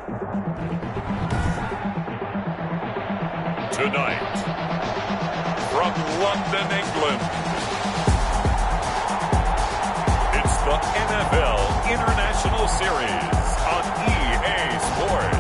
Tonight, from London, England, it's the NFL International Series on EA Sports.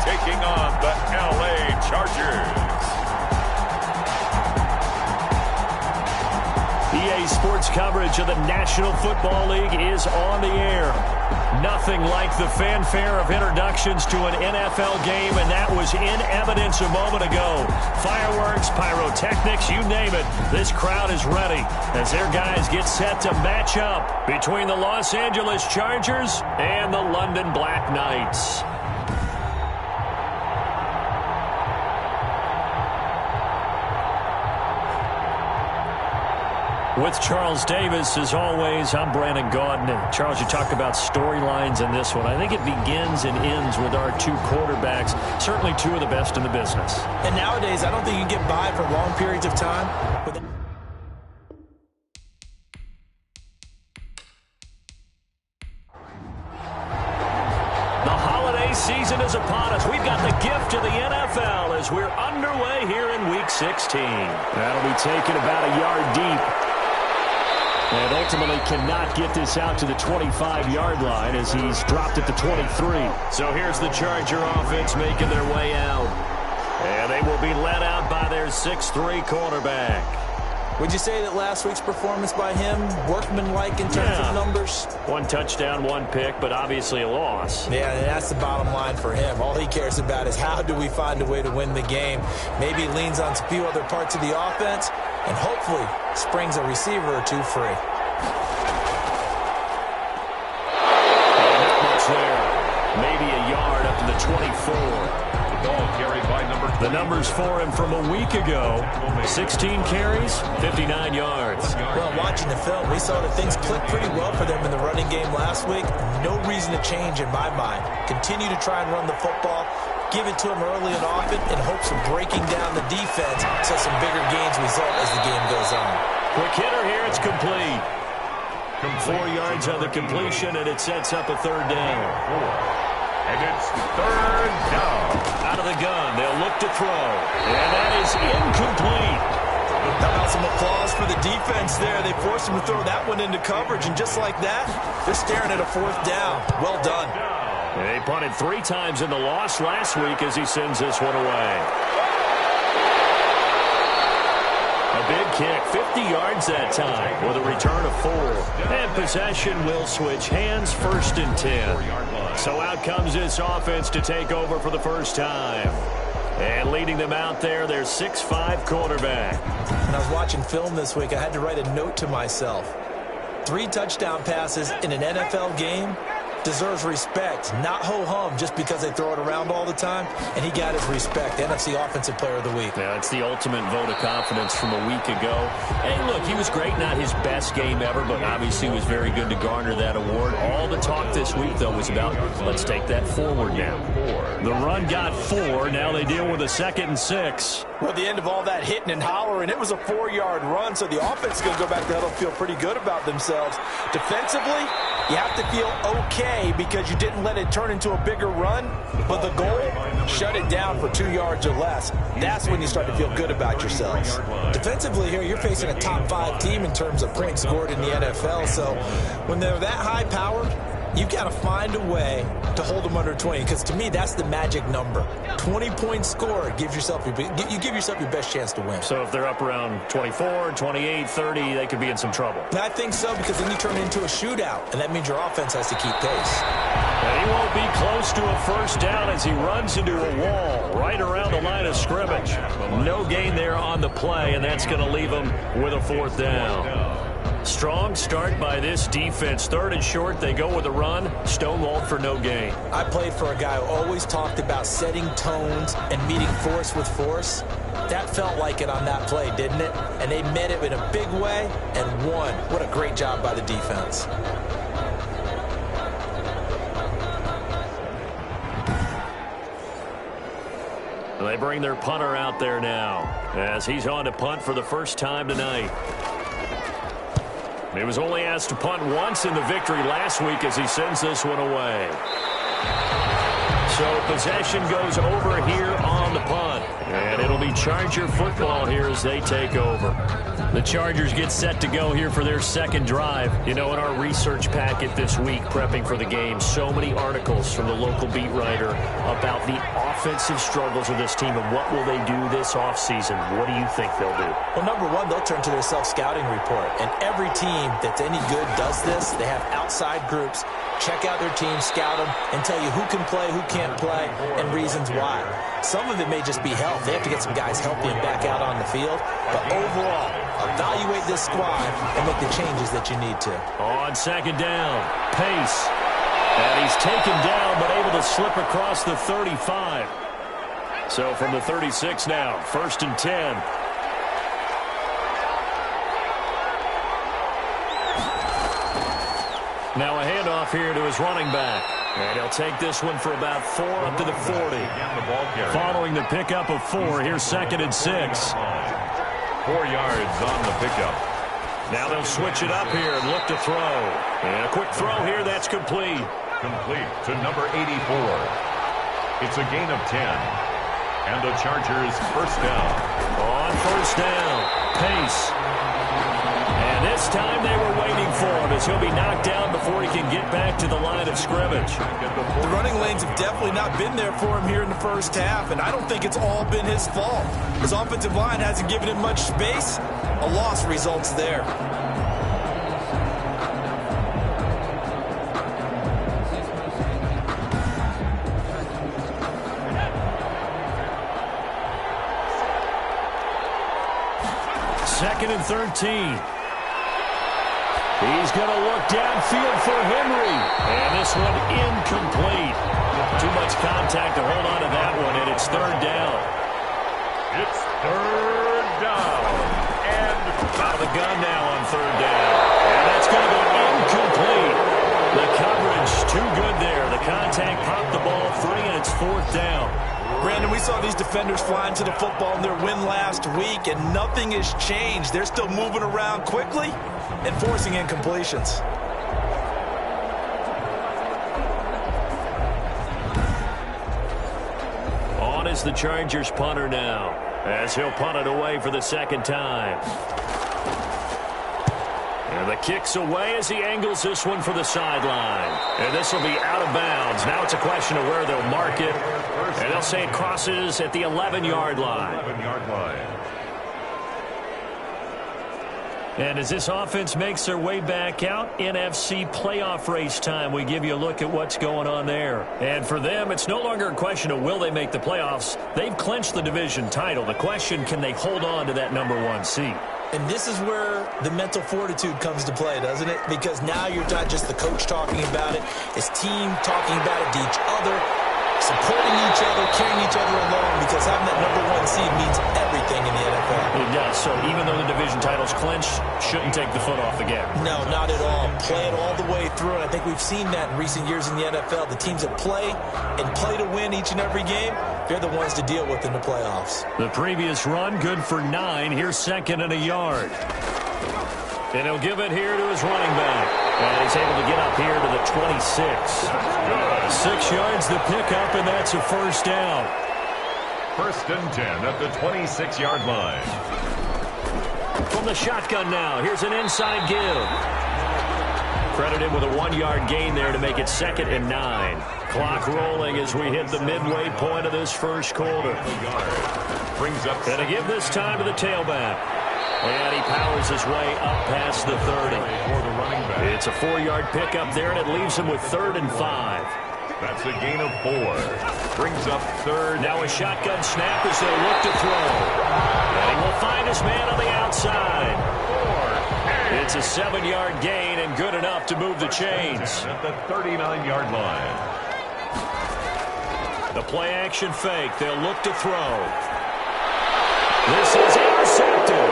Taking on the LA Chargers. EA Sports coverage of the National Football League is on the air. Nothing like the fanfare of introductions to an NFL game, and that was in evidence a moment ago. Fireworks, pyrotechnics, you name it. This crowd is ready as their guys get set to match up between the Los Angeles Chargers and the London Black Knights. With Charles Davis, as always, I'm Brandon Gaudin. Charles, you talk about storylines in this one. I think it begins and ends with our two quarterbacks, certainly two of the best in the business. And nowadays, I don't think you can get by for long periods of time. The holiday season is upon us. We've got the gift of the NFL as we're underway here in Week 16. That'll be taken about a yard deep. And ultimately cannot get this out to the 25-yard line as he's dropped at the 23. So here's the Charger offense making their way out. And they will be led out by their 6'3 quarterback. Would you say that last week's performance by him, workmanlike in terms of numbers? One touchdown, one pick, but obviously a loss. Yeah, and that's the bottom line for him. All he cares about is how do we find a way to win the game. Maybe leans on a few other parts of the offense, and hopefully springs a receiver or two free. And not much there. Maybe a yard up to the 24. Ball carried by the numbers for him from a week ago. 16 carries, 59 yards. Well, watching the film, we saw that things clicked pretty well for them in the running game last week. No reason to change in my mind. Continue to try and run the football, give it to him early and often in hopes of breaking down the defense so some bigger gains result as the game goes on. Quick hitter here, it's complete. 4 yards on the completion, and it sets up a third down. And it's third down. Out of the gun, they'll look to throw. And that is incomplete. How about some applause for the defense there? They forced him to throw that one into coverage, and just like that, they're staring at a fourth down. Well done. And they punted 3 times in the loss last week as he sends this one away. A big kick, 50 yards that time with a return of 4. And possession will switch hands, 1st and 10. So out comes this offense to take over for the first time. And leading them out there, their 6'5 quarterback. When I was watching film this week, I had to write a note to myself. 3 touchdown passes in an NFL game deserves respect, not ho-hum just because they throw it around all the time. And he got his respect, NFC Offensive Player of the Week. Yeah, it's the ultimate vote of confidence from a week ago. Hey, look, he was great, not his best game ever, but obviously was very good to garner that award. All the talk this week, though, was about let's take that forward now. The run got 4. Now they deal with a 2nd and 6. Well, at the end of all that hitting and hollering, it was a 4-yard run, so the offense is going to go back to huddle and feel pretty good about themselves. Defensively, you have to feel okay because you didn't let it turn into a bigger run, but the goal, shut it down for 2 yards or less. That's when you start to feel good about yourselves. Defensively here, you're facing a top 5 team in terms of points scored in the NFL, so when they're that high-powered, you've got to find a way to hold them under 20, because to me, that's the magic number. 20 points scored gives yourself you give yourself your best chance to win. So if they're up around 24, 28, 30, they could be in some trouble. And I think so, because then you turn it into a shootout, and that means your offense has to keep pace. And he won't be close to a first down as he runs into a wall right around the line of scrimmage. No gain there on the play, and that's going to leave him with a 4th down. Strong start by this defense. 3rd and short, they go with a run. Stonewalled for no gain. I played for a guy who always talked about setting tones and meeting force with force. That felt like it on that play, didn't it? And they met it in a big way and won. What a great job by the defense. They bring their punter out there now as he's on to punt for the first time tonight. He was only asked to punt once in the victory last week as he sends this one away. So possession goes over here on the punt. And it'll be Charger football here as they take over. The Chargers get set to go here for their second drive. You know, in our research packet this week, prepping for the game, so many articles from the local beat writer about the offensive struggles of this team and what will they do this offseason. What do you think they'll do? Well, number one, they'll turn to their self-scouting report. And every team that's any good does this. They have outside groups. Check out their team, scout them, and tell you who can play, who can't play, and reasons why. Some of it may just be health. They have to get some guys healthy and back out on the field. But overall, evaluate this squad and make the changes that you need to. On second down, Pace. And he's taken down but able to slip across the 35. So from the 36 now, 1st and 10. Now a handoff here to his running back. And he'll take this one for about 4 up to the 40. Following the pickup of 4, here's 2nd and 6. 4 yards on the pickup. Now they'll switch it up here and look to throw. And a quick throw here, that's complete. Complete to number 84. It's a gain of 10. And the Chargers first down. On first down, Pace. And this time they were waiting for him as he'll be knocked down before he can get back to the line of scrimmage. The running lanes have definitely not been there for him here in the first half, and I don't think it's all been his fault. His offensive line hasn't given him much space. A loss results there. Second and 13. He's going to look downfield for Henry. And this one incomplete. Too much contact to hold on to that one, and it's 3rd down. It's 3rd down. And out of the gun now on 3rd down. And that's going to go incomplete. The coverage too good there. The contact popped the ball free, and it's 4th down. Brandon, we saw these defenders flying to the football in their win last week, and nothing has changed. They're still moving around quickly and forcing incompletions. On is the Chargers punter now, as he'll punt it away for the 2nd time. And the kick's away as he angles this one for the sideline. And this will be out of bounds. Now it's a question of where they'll mark it. And they'll say it crosses at the 11-yard line. 11-yard line. And as this offense makes their way back out, NFC playoff race time, we give you a look at what's going on there. And for them, it's no longer a question of will they make the playoffs. They've clinched the division title. The question, can they hold on to that number 1 seed? And this is where the mental fortitude comes to play, doesn't it? Because now you're not just the coach talking about it. It's team talking about it to each other, supporting each other, carrying each other along, because having that number 1 seed means everything in the NFL. It does. So even though the division title's clinched, shouldn't take the foot off the gas. No, not at all. Play it all the way through, and I think we've seen that in recent years in the NFL. The teams that play and play to win each and every game, they're the ones to deal with in the playoffs. The previous run, good for 9. Here's 2nd and a yard. And he'll give it here to his running back. And he's able to get up here to the 26. 6 yards the pickup, and that's a first down. 1st and 10 at the 26-yard line. From the shotgun now, here's an inside give. Credited with a 1-yard gain there to make it 2nd and 9. Clock rolling as we hit the midway point of this first quarter. Brings up. And to give this time to the tailback. And he powers his way up past the 30. For the running back. It's a 4-yard pickup there, and it leaves him with 3rd and 5. That's a gain of 4. Brings up 3rd. Now a shotgun snap as they look to throw. And he will find his man on the outside. It's a 7-yard gain and good enough to move the chains. At the 39-yard line. The play-action fake. They'll look to throw. This is intercepted.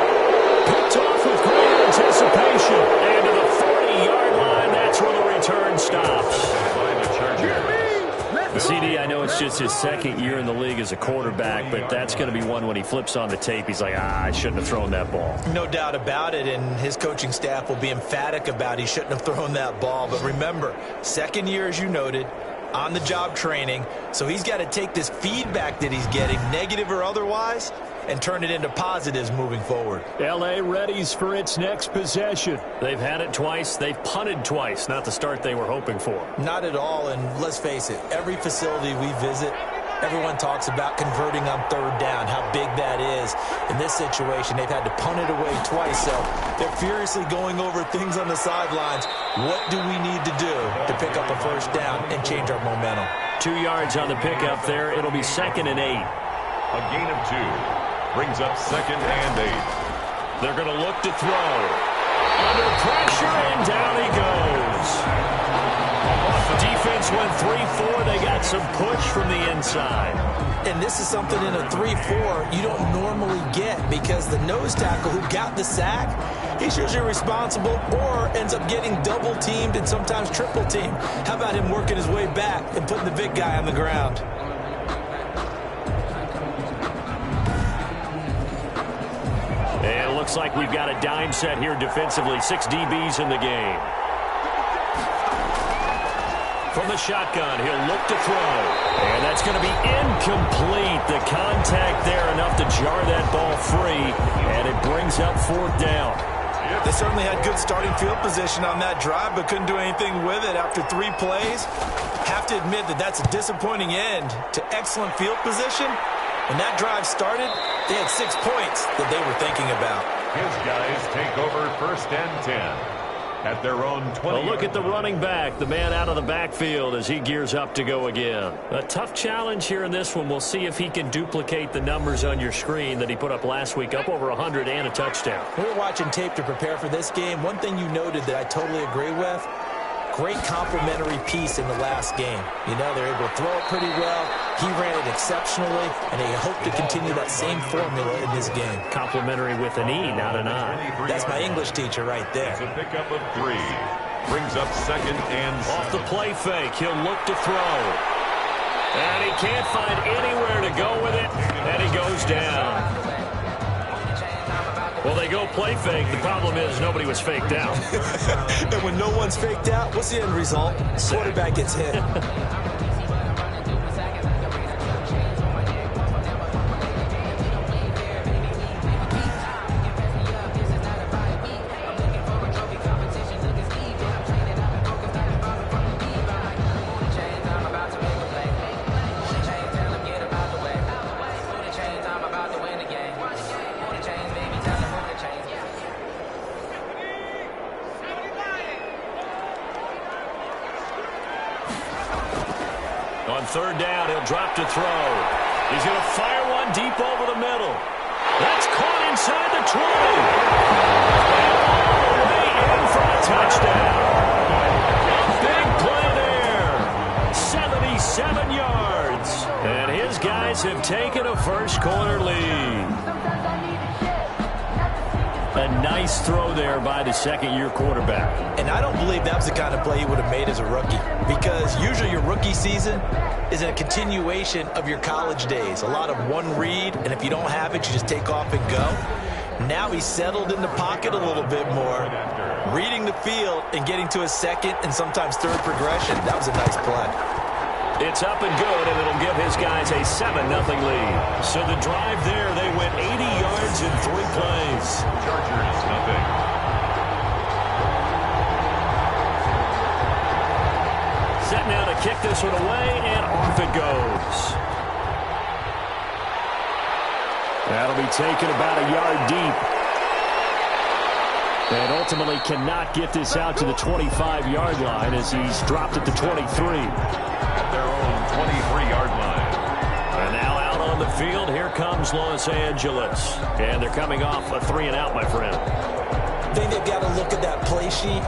Picked off with great anticipation. And to the 40-yard line, that's where the return stops. By the Chargers. CD, I know it's just his second year in the league as a quarterback, but that's going to be one when he flips on the tape. He's like, I shouldn't have thrown that ball. No doubt about it, and his coaching staff will be emphatic about he shouldn't have thrown that ball. But remember, second year, as you noted, on-the-job training, so he's got to take this feedback that he's getting, negative or otherwise, and turn it into positives moving forward. L.A. readies for its next possession. They've had it twice. They've punted twice. Not the start they were hoping for. Not at all, and let's face it, every facility we visit, everyone talks about converting on third down, how big that is. In this situation, they've had to punt it away twice, so they're furiously going over things on the sidelines. What do we need to do to pick up a first down and change our momentum? 2 yards on the pickup there. It'll be 2nd and 8. A gain of 2 brings up 2nd and 8. They're going to look to throw. Under pressure, and down he goes. Defense went 3-4. They got some push from the inside. And this is something in a 3-4 you don't normally get because the nose tackle who got the sack, he's usually responsible or ends up getting double-teamed and sometimes triple-teamed. How about him working his way back and putting the big guy on the ground? And it looks like we've got a dime set here defensively. 6 DBs in the game. From the shotgun, he'll look to throw. And that's going to be incomplete. The contact there enough to jar that ball free. And it brings up 4th down. They certainly had good starting field position on that drive, but couldn't do anything with it after 3 plays. Have to admit that that's a disappointing end to excellent field position. When that drive started, they had 6 points that they were thinking about. His guys take over 1st and 10 at their own 20. Well, look at the running back, the man out of the backfield as he gears up to go again. A tough challenge here in this one. We'll see if he can duplicate the numbers on your screen that he put up last week, up over 100 and a touchdown. We were watching tape to prepare for this game. One thing you noted that I totally agree with, great complementary piece in the last game. You know, they're able to throw it pretty well. He ran it exceptionally, and they hope to continue that same formula in this game. Complimentary with an E, not an I. That's my English teacher right there. It's a pickup of 3. Brings up 2nd and 7. Off the play fake, he'll look to throw. And he can't find anywhere to go with it, and he goes down. Well, they go play fake. The problem is nobody was faked out. And when no one's faked out, what's the end result? Quarterback gets hit. On 3rd down, he'll drop to throw. He's going to fire one deep over the middle. That's caught inside the 20. And all the way in for a touchdown. Big play there. 77 yards. And his guys have taken a first-quarter lead. A nice throw there by the second-year quarterback. And I don't believe that was the kind of play he would have made as a rookie, because usually your rookie season is a continuation of your college days. A lot of one read, and if you don't have it, you just take off and go. Now he's settled in the pocket a little bit more, reading the field and getting to a second and sometimes third progression. That was a nice play. It's up and good, and it'll give his guys a 7-0 lead. So the drive there, they went 80 yards in 3 plays. Chargers, nothing. Set now to kick this one away, and off it goes. That'll be taken about a yard deep. And ultimately cannot get this out to the 25-yard line as he's dropped at the 23. At their own 23-yard line. And now out on the field, here comes Los Angeles. And they're coming off a 3-and-out, my friend. I think they've got to look at that play sheet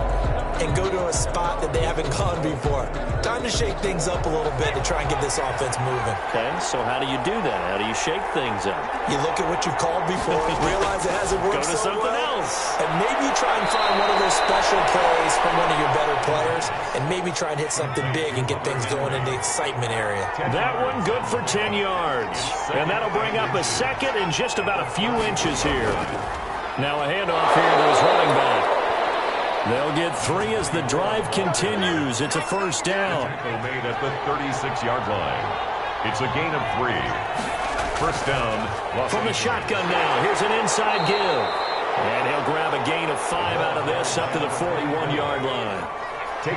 and go to a spot that they haven't gone before. Time to shake things up a little bit to try and get this offense moving. Okay, so how do you do that? How do you shake things up? You look at what you've called before, realize it hasn't worked Go to so something well, else. and maybe try and find one of those special plays from one of your better players, and maybe try and hit something big and get things going in the excitement area. That one good for 10 yards. And that'll bring up a second in just about a few inches here. Now a handoff here to his running back. They'll get 3 as the drive continues. It's a first down. Made at the 36-yard line. It's a gain of 3. First down. From the shotgun now, here's an inside give. And he'll grab a gain of 5 out of this up to the 41-yard line.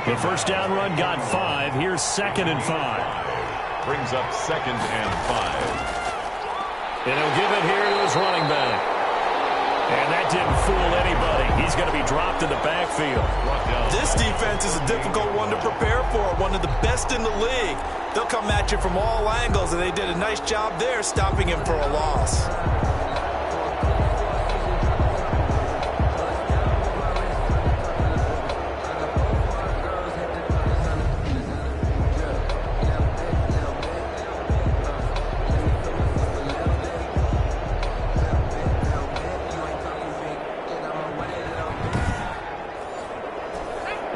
The first down run got 5. Here's 2nd and 5. Brings up 2nd and 5. And he'll give it here to his running back. And that didn't fool anybody. He's going to be dropped in the backfield. This defense is a difficult one to prepare for, one of the best in the league. They'll come at you from all angles, and they did a nice job there stopping him for a loss.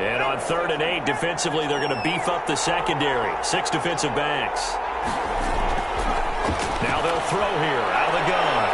And on 3rd and 8, defensively, they're going to beef up the secondary. 6 defensive backs. Now they'll throw here out of the gun.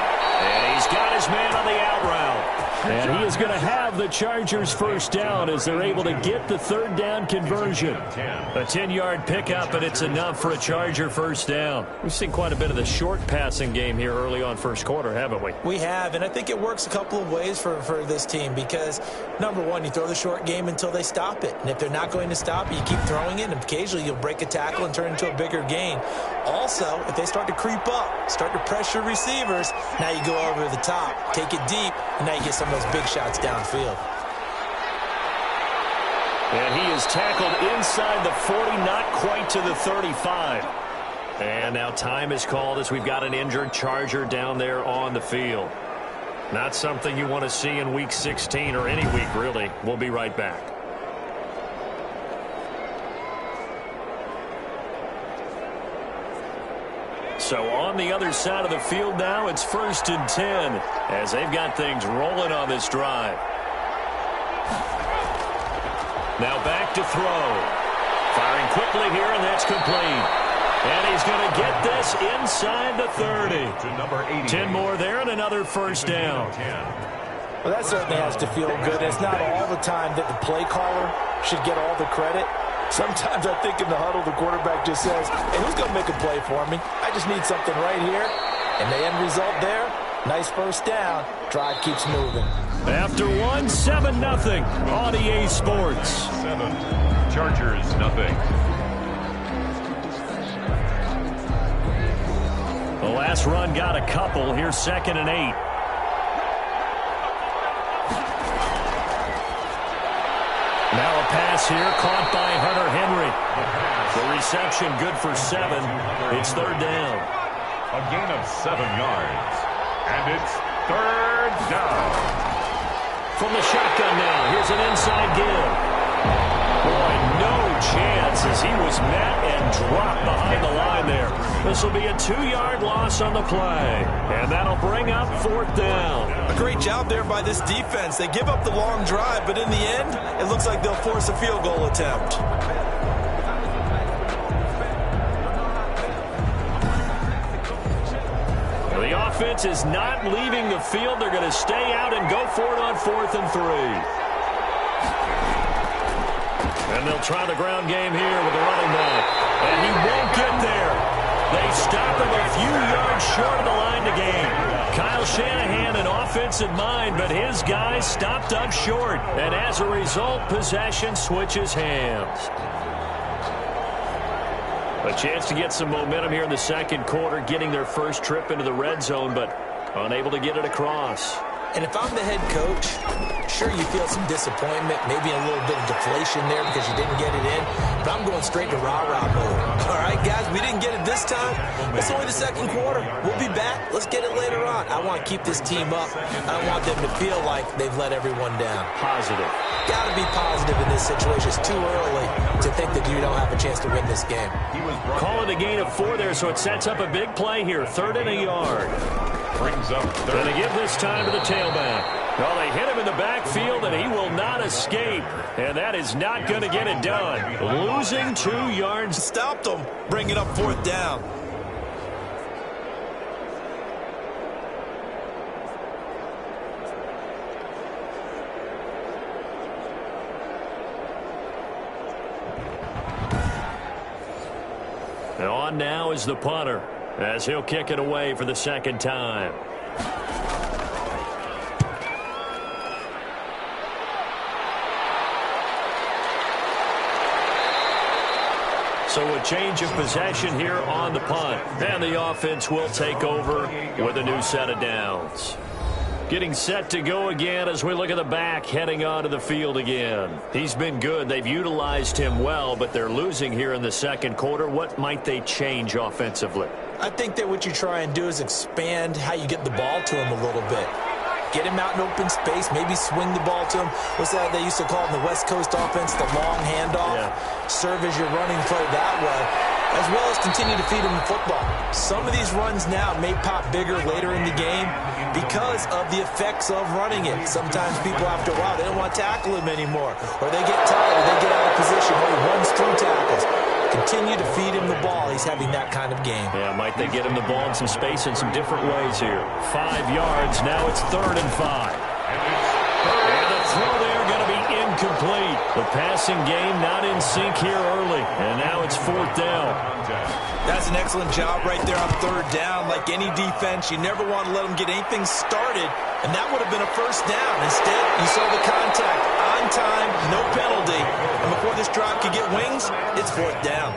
And he's got his man on the out route. And he is going to have the Chargers first down as they're able to get the 3rd down conversion. A 10-yard pickup, and it's enough for a Charger first down. We've seen quite a bit of the short passing game here early on first quarter, haven't we? We have, and I think it works a couple of ways for this team because, number one, you throw the short game until they stop it. And if they're not going to stop it, you keep throwing it, and occasionally you'll break a tackle and turn it into a bigger gain. Also, if they start to creep up, start to pressure receivers, now you go over the top, take it deep, and now you get some of those big shots downfield. And he is tackled inside the 40, not quite to the 35. And now time is called as we've got an injured Charger down there on the field. Not something you want to see in Week 16 or any week, really. We'll be right back. So on the other side of the field now, it's 1st and 10 as they've got things rolling on this drive. Now back to throw. Firing quickly here, and that's complete. And he's going to get this inside the 30. To number 80. 10 more there and another first down. Well, that certainly has to feel good. It's not all the time that the play caller should get all the credit. Sometimes I think in the huddle, the quarterback just says, hey, who's going to make a play for me? I just need something right here. And the end result there, nice first down. Drive keeps moving. After 7-0 on EA Sports. 7. Chargers, nothing. The last run got a couple. Here's 2nd and 8. Now a pass here caught by Hunter Henry. The reception good for 7. It's 3rd down. A gain of 7 yards. And it's 3rd down. From the shotgun now, here's an inside give. Boy, no chance as he was met and dropped behind the line there. This will be a 2-yard loss on the play. And that'll bring up 4th down. A great job there by this defense. They give up the long drive, but in the end, it looks like they'll force a field goal attempt. The offense is not leaving the field. They're going to stay out and go for it on 4th and 3. And they'll try the ground game here with the running back. And he won't get there. They stop him a few yards short of the line to gain. Kyle Shanahan an offense in mind, but his guys stopped up short. And as a result, possession switches hands. A chance to get some momentum here in the second quarter, getting their first trip into the red zone, but unable to get it across. And if I'm the head coach, sure, you feel some disappointment, maybe a little bit of deflation there because you didn't get it in, but I'm going straight to rah-rah mode. All right, guys, we didn't get it this time. It's only the second quarter. We'll be back. Let's get it later on. I want to keep this team up. I don't want them to feel like they've let everyone down. Positive. Got to be positive in this situation. It's too early to think that you don't have a chance to win this game. Call it a gain of 4 there, so it sets up a big play here. 3rd and a yard. Brings up third. Going to give this time to the tailback. Well, they hit him in the backfield, and he will not escape. And that is not going to get it done. Losing 2 yards. Stopped them, bringing up 4th down. And on now is the punter, as he'll kick it away for the 2nd time. So a change of possession here on the punt. And the offense will take over with a new set of downs. Getting set to go again as we look at the back heading onto the field again. He's been good. They've utilized him well, but they're losing here in the 2nd quarter. What might they change offensively? I think that what you try and do is expand how you get the ball to him a little bit. Get him out in open space, maybe swing the ball to him. What's that they used to call in the West Coast offense, the long handoff? Yeah. Serve as your running play that way, as well as continue to feed him the football. Some of these runs now may pop bigger later in the game because of the effects of running it. Sometimes people, after a while, they don't want to tackle him anymore, or they get tired, or they get out of position, or he runs through tackles. Continue to feed him the ball. He's having that kind of game. Yeah, might they get him the ball in some space in some different ways here. 5 yards. Now it's 3rd and 5. And the throw there going to be incomplete. The passing game not in sync here early. And now it's 4th down. That's an excellent job right there on 3rd down. Like any defense, you never want to let them get anything started. And that would have been a 1st down. Instead, you saw the contact on time, no penalty. And before this drive could get wings, it's 4th down.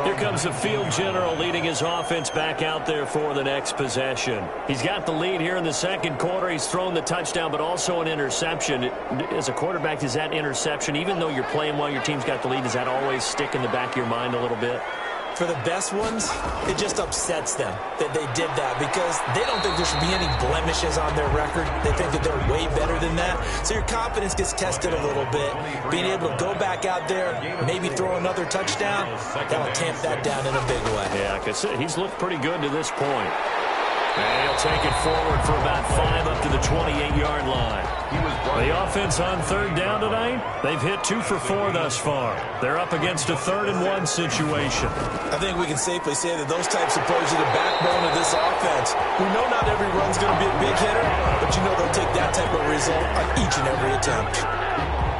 Here comes the field general leading his offense back out there for the next possession. He's got the lead here in the 2nd quarter. He's thrown the touchdown, but also an interception. As a quarterback, does that interception, even though you're playing while your team's got the lead, does that always stick in the back of your mind a little bit? For the best ones, it just upsets them that they did that because they don't think there should be any blemishes on their record. They think that they're way better than that. So your confidence gets tested a little bit. Being able to go back out there, maybe throw another touchdown, that'll tamp that down in a big way. Yeah, because he's looked pretty good to this point. And he'll take it forward for about 5 up to the 28-yard line. The offense on 3rd down tonight, they've hit 2 for 4 thus far. They're up against a 3rd and 1 situation. I think we can safely say that those types of plays are the backbone of this offense. We know not every run's going to be a big hitter, but you know they'll take that type of result on each and every attempt.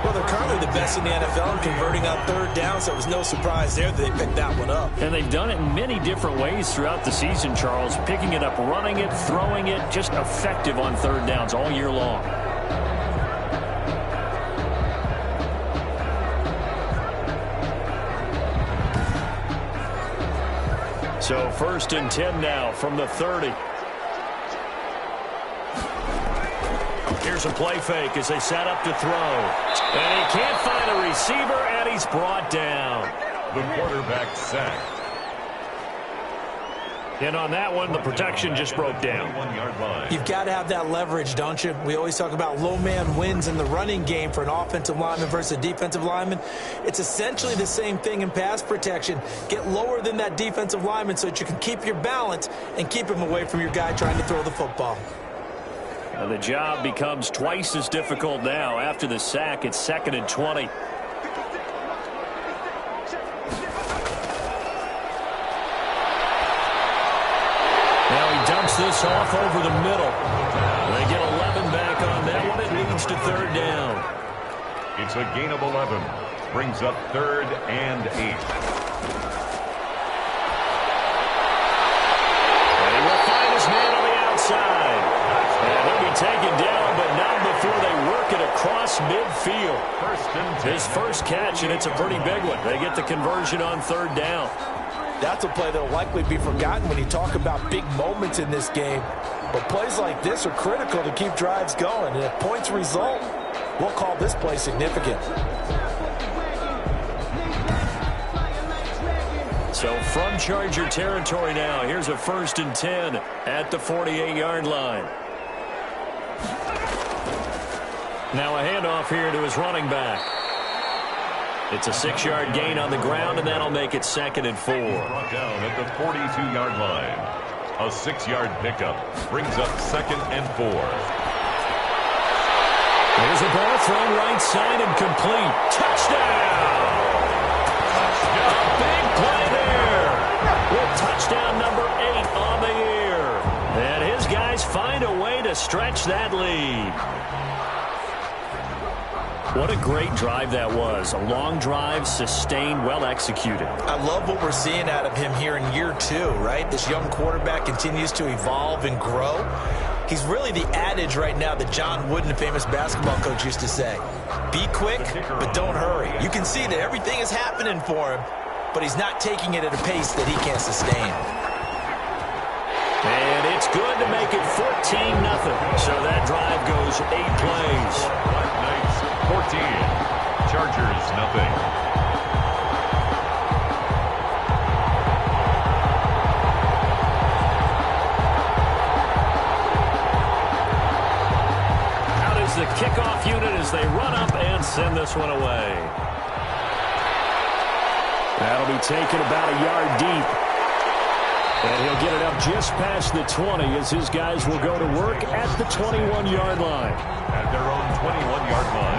Well, they're currently the best in the NFL in converting on 3rd down, so it was no surprise there that they picked that one up. And they've done it in many different ways throughout the season, Charles. Picking it up, running it, throwing it, just effective on 3rd downs all year long. So 1st and 10 now from the 30. Here's a play fake as they set up to throw. And he can't find a receiver, and he's brought down. The quarterback sacked. And on that one, the protection just broke down. 1-yard line. You've got to have that leverage, don't you? We always talk about low man wins in the running game for an offensive lineman versus a defensive lineman. It's essentially the same thing in pass protection. Get lower than that defensive lineman so that you can keep your balance and keep him away from your guy trying to throw the football. The job becomes twice as difficult now. After the sack, it's 2nd and 20. Now he dumps this off over the middle. They get 11 back on that one. It leads to 3rd down. It's a gain of 11. Brings up 3rd and 8. And he will find his man on the outside. And he'll be taken down, but not before they work it across midfield. His first catch, and it's a pretty big one. They get the conversion on 3rd down. That's a play that will likely be forgotten when you talk about big moments in this game. But plays like this are critical to keep drives going. And if points result, we'll call this play significant. So from Charger territory now, here's a 1st and 10 at the 48-yard line. Now a handoff here to his running back. It's a 6-yard gain on the ground, and that'll make it 2nd and 4. Brought down at the 42-yard line. A 6-yard pickup brings up 2nd and 4. There's a ball thrown right side and complete. Touchdown! A big play there. With touchdown number 8 on the year. And his guys find a way to stretch that lead. What a great drive that was. A long drive, sustained, well executed. I love what we're seeing out of him here in year 2, right? This young quarterback continues to evolve and grow. He's really the adage right now that John Wooden, the famous basketball coach, used to say. Be quick, but don't hurry. You can see that everything is happening for him, but he's not taking it at a pace that he can't sustain. And it's good to make it 14-0. So that drive goes 8 plays. 14. Chargers, nothing. Out is the kickoff unit as they run up and send this one away. That'll be taken about a yard deep. And he'll get it up just past the 20 as his guys will go to work at the 21-yard line. At their own 21-yard line.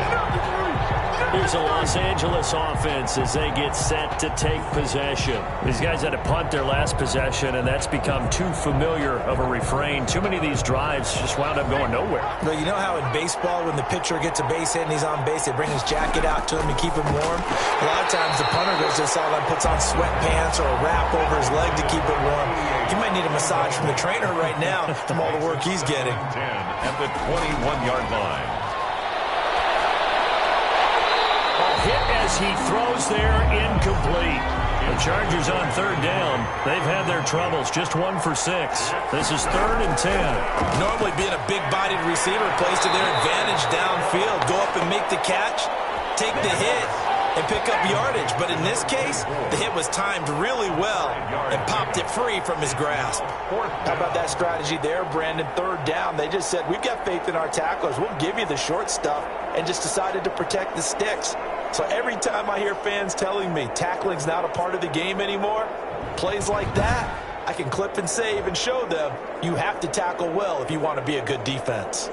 Here's a Los Angeles offense as they get set to take possession. These guys had to punt their last possession, and that's become too familiar of a refrain. Too many of these drives just wound up going nowhere. Well, you know how in baseball when the pitcher gets a base hit and he's on base, they bring his jacket out to him to keep him warm? A lot of times the punter goes to the sideline, puts on sweatpants or a wrap over his leg to keep it warm. He might need a massage from the trainer right now from all the work he's getting. 10 at the 21-yard line. Hit as he throws there, incomplete. The Chargers on 3rd down. They've had their troubles, just 1 for 6. This is 3rd and 10. Normally being a big-bodied receiver plays to their advantage downfield. Go up and make the catch, take the hit, and pick up yardage. But in this case, the hit was timed really well and popped it free from his grasp. How about that strategy there, Brandon? 3rd down. They just said, we've got faith in our tacklers. We'll give you the short stuff, and just decided to protect the sticks. So every time I hear fans telling me tackling's not a part of the game anymore, plays like that, I can clip and save and show them you have to tackle well if you want to be a good defense.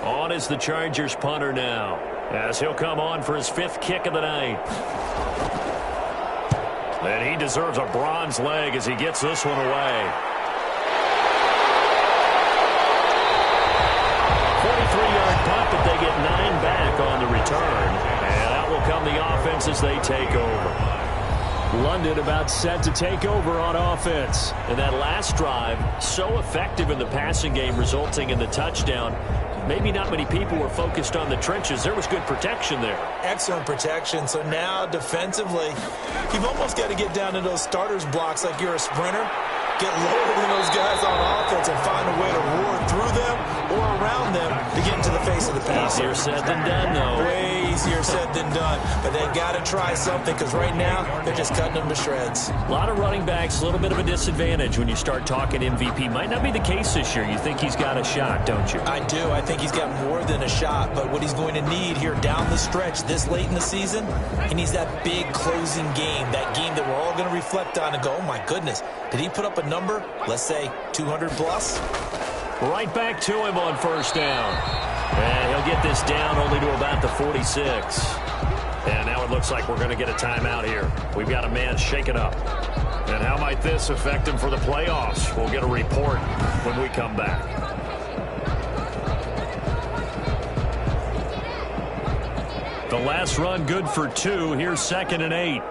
On is the Chargers punter now, as he'll come on for his 5th kick of the night. And he deserves a bronze leg as he gets this one away. 43-yard punt, but they get 9 back on the return. And out will come the offense as they take over. London about set to take over on offense. And that last drive, so effective in the passing game, resulting in the touchdown. Maybe not many people were focused on the trenches. There was good protection there. Excellent protection. So now defensively, you've almost got to get down to those starters blocks like you're a sprinter. Get lower than those guys on offense and find a way to roar through them or around them to get into the face of the passer. Easier said than done, though. Way easier said than done. But they've got to try something because right now they're just cutting them to shreds. A lot of running backs, a little bit of a disadvantage when you start talking MVP. Might not be the case this year. You think he's got a shot, don't you? I do. I think he's got more than a shot. But what he's going to need here down the stretch this late in the season, he needs that big closing game, that game that we're all going to reflect on and go, oh, my goodness, did he put up a number, let's say 200 plus? Right back to him on 1st down. And he'll get this down only to about the 46. And now it looks like we're going to get a timeout here. We've got a man shaken up. And how might this affect him for the playoffs? We'll get a report when we come back. The last run good for 2. Here's 2nd and 8.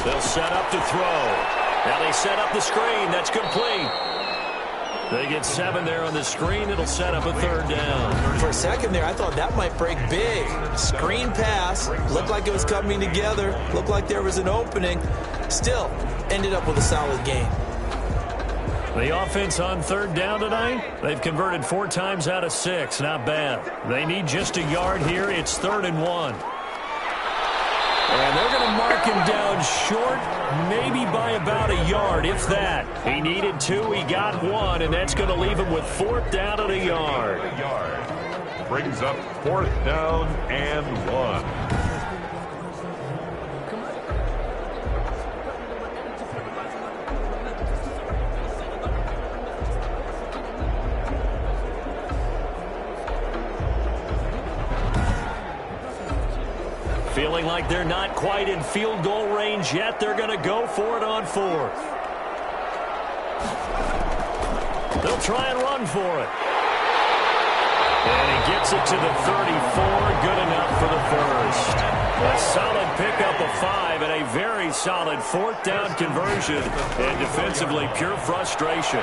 They'll set up to throw. Now they set up the screen. That's complete. They get 7 there on the screen. It'll set up a 3rd down. For a second there, I thought that might break big. Screen pass. Looked like it was coming together. Looked like there was an opening. Still, ended up with a solid game. The offense on 3rd down tonight, they've converted 4 times out of 6. Not bad. They need just a yard here. It's 3rd and 1. And they're going to mark him down short, maybe by about a yard, if that. He needed 2, he got 1, and that's going to leave him with 4th down and a yard. Brings up 4th down and 1. Feeling like they're not quite in field goal range yet. They're going to go for it on 4th. They'll try and run for it. And he gets it to the 34. Good enough for the first. A solid pickup of 5 and a very solid 4th down conversion. And defensively, pure frustration.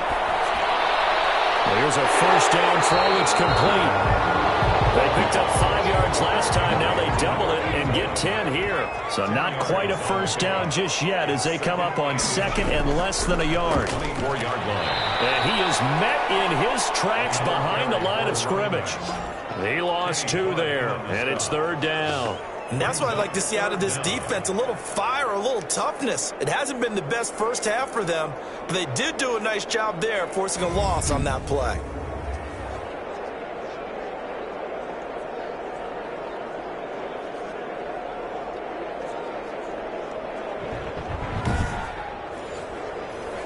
Well, here's a 1st down throw. It's complete. They picked up 5 yards last time. Now they double it and get 10 here. So not quite a 1st down just yet as they come up on 2nd and less than a yard. 24-yard line. And he is met in his tracks behind the line of scrimmage. He lost 2 there, and it's 3rd down. And that's what I'd like to see out of this defense, a little fire, a little toughness. It hasn't been the best first half for them, but they did do a nice job there forcing a loss on that play.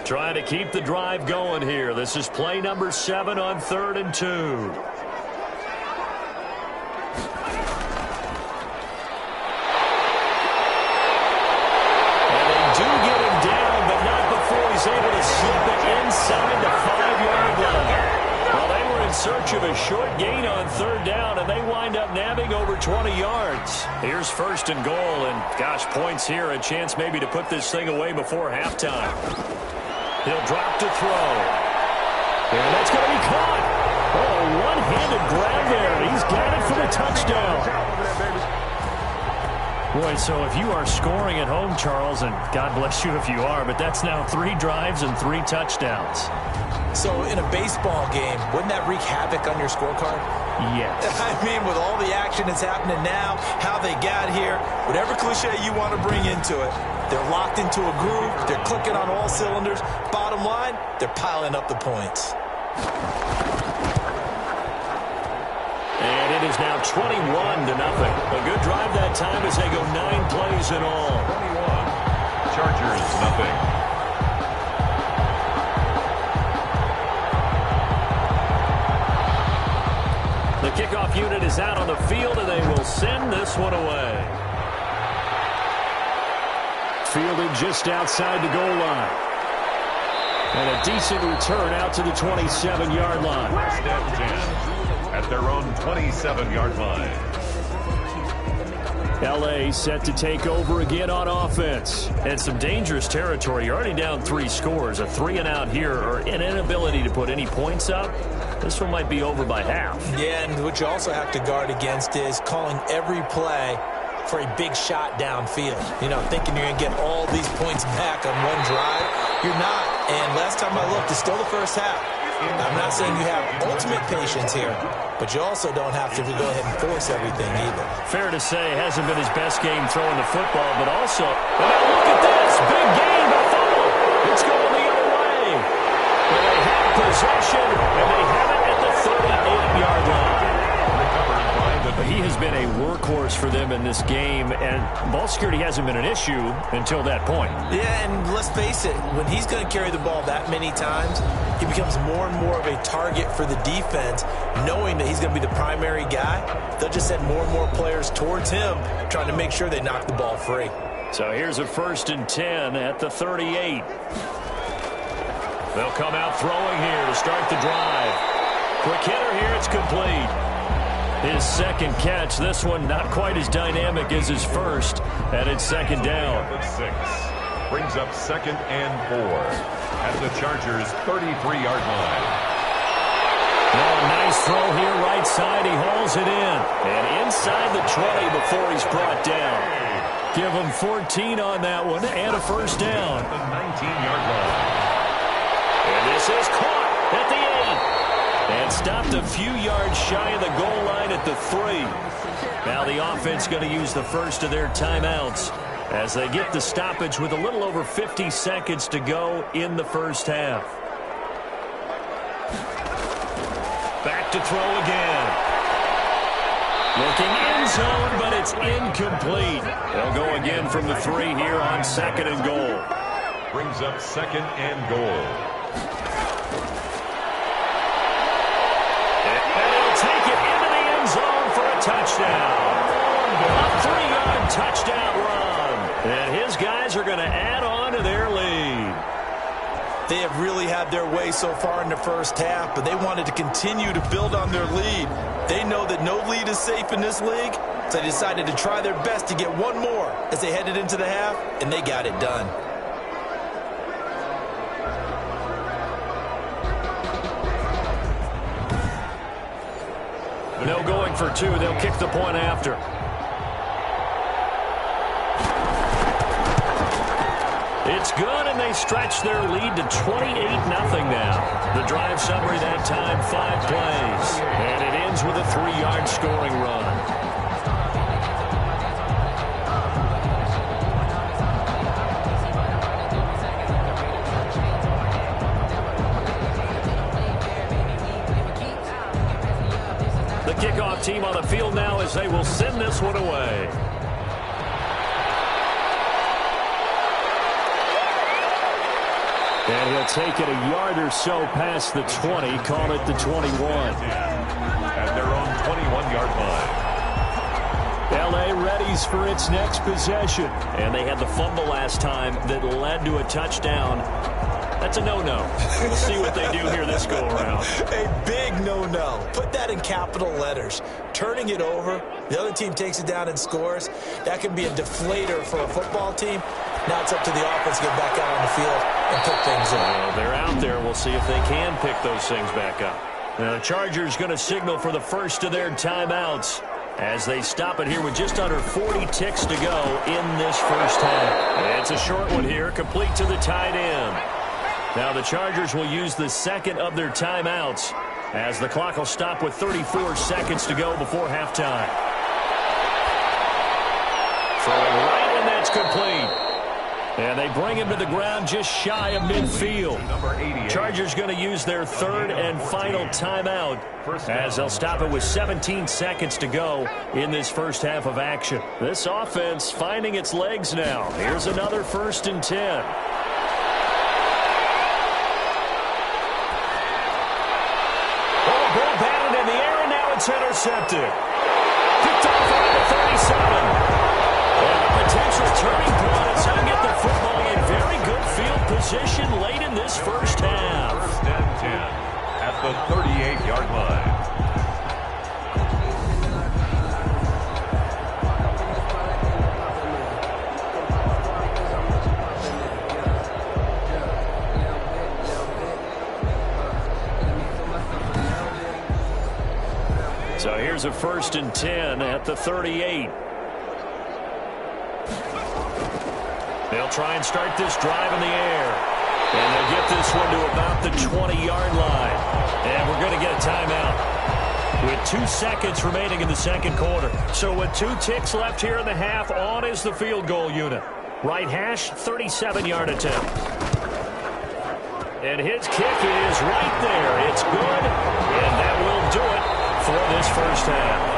Trying to keep the drive going here. This is play number 7 on 3rd and 2. And they do get him down, but not before he's able to slip it inside the 5-yard line. Well, they were in search of a short gain on 3rd down, and they wind up nabbing over 20 yards. Here's 1st and goal, and gosh, points here. A chance maybe to put this thing away before halftime. He'll drop to throw. And that's going to be caught. Oh, one-handed grab there. He's got it for the touchdown. Boy, so if you are scoring at home, Charles, and God bless you if you are, but that's now 3 drives and 3 touchdowns. So in a baseball game, wouldn't that wreak havoc on your scorecard? Yes. I mean, with all the action that's happening now, how they got here, whatever cliche you want to bring into it, they're locked into a groove. They're clicking on all cylinders. Bottom line, they're piling up the points. And it is now 21-0. A good drive that time as they go 9 plays in all. 21. Chargers, nothing. The kickoff unit is out on the field, and they will send this one away. Fielded just outside the goal line. And a decent return out to the 27-yard line. First and 10 at their own 27-yard line. L.A. set to take over again on offense. And some dangerous territory. You're already down 3 scores. A 3-and-out here, or an inability to put any points up. This one might be over by half. Yeah, and what you also have to guard against is calling every play for a big shot downfield. You know, thinking you're going to get all these points back on one drive. You're not. And last time I looked, it's still the first half. I'm not saying you have ultimate patience here, but you also don't have to go ahead and force everything either. Fair to say, hasn't been his best game throwing the football, but also, and now look at this, big gain, Buffalo. It's going the other way. And they have possession, and they have it at the 38-yard line. But he has been a workhorse for them in this game, and ball security hasn't been an issue until that point. Yeah, and let's face it, when he's going to carry the ball that many times, he becomes more and more of a target for the defense, knowing that he's going to be the primary guy. They'll just send more and more players towards him, trying to make sure they knock the ball free. So here's a 1st and 10 at the 38. They'll come out throwing here to start the drive. Quick hitter here, it's complete. His second catch, this one not quite as dynamic as his first, and it's 2nd down. 6 brings up 2nd and 4 at the Chargers' 33-yard line. Oh, nice throw here, right side. He hauls it in. And inside the 20 before he's brought down. Give him 14 on that one and a first down. The 19-yard line. And this is caught at the 8. And stopped a few yards shy of the goal line at the 3. Now the offense going to use the first of their timeouts as they get the stoppage with a little over 50 seconds to go in the first half. Back to throw again. Looking end zone, but it's incomplete. They'll go again from the 3 here on 2nd and goal. Brings up 2nd and goal. And he'll take it into the end zone for a touchdown. A 3-yard touchdown run. And his guys are going to add on to their lead. They have really had their way so far in the first half, but they wanted to continue to build on their lead. They know that no lead is safe in this league, so they decided to try their best to get one more as they headed into the half, and they got it done. No going for 2. They'll kick the point after. It's good, and they stretch their lead to 28-0 now. The drive summary that time, 5 plays. And it ends with a 3-yard scoring run. The kickoff team on the field now as they will send this one away. And he'll take it a yard or so past the 20, call it the 21. At their own 21-yard line. L.A. readies for its next possession. And they had the fumble last time that led to a touchdown. That's a no-no. We'll see what they do here this go-around. A big no-no. Put that in capital letters. Turning it over, the other team takes it down and scores. That can be a deflator for a football team. Now it's up to the offense to get back out on the field and pick things up. Well, they're out there. We'll see if they can pick those things back up. Now, the Chargers going to signal for the first of their timeouts as they stop it here with just under 40 ticks to go in this first half. It's a short one here, complete to the tight end. Now the Chargers will use the second of their timeouts as the clock will stop with 34 seconds to go before halftime. Throwing right, and that's complete. And they bring him to the ground just shy of midfield. Chargers going to use their third and final timeout as they'll stop it with 17 seconds to go in this first half of action. This offense finding its legs now. Here's another 1st and 10. Ball batted in the air, and now it's intercepted. Picked off at the 37. And a potential turning point as he'll get the football in very good field position late in this first half. 1st and 10 at the 38-yard line. So here's a 1st and 10 at the 38. They'll try and start this drive in the air. And they'll get this one to about the 20-yard line. And we're going to get a timeout with 2 seconds remaining in the second quarter. So with 2 ticks left here in the half, on is the field goal unit. Right hash, 37-yard attempt. And his kick is right there. It's good, and that will do it for this first half.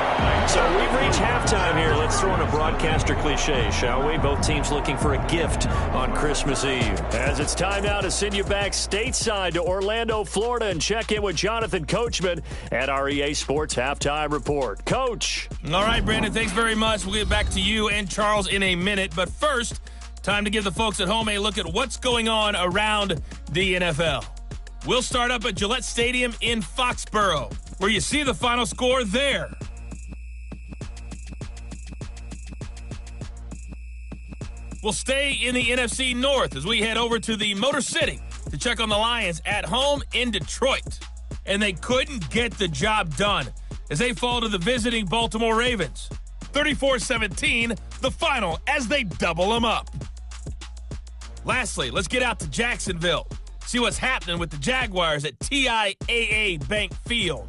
So we've reached halftime here. Let's throw in a broadcaster cliche, shall we? Both teams looking for a gift on Christmas Eve. As it's time now to send you back stateside to Orlando, Florida, and check in with Jonathan Coachman at our EA Sports Halftime Report. Coach. All right, Brandon, thanks very much. We'll get back to you and Charles in a minute. But first, time to give the folks at home a look at what's going on around the NFL. We'll start up at Gillette Stadium in Foxborough, where you see the final score there. We'll stay in the NFC North as we head over to the Motor City to check on the Lions at home in Detroit. and they couldn't get the job done as they fall to the visiting Baltimore Ravens. 34-17, the final as they double them up. Lastly, let's get out to Jacksonville. See what's happening with the Jaguars at TIAA Bank Field.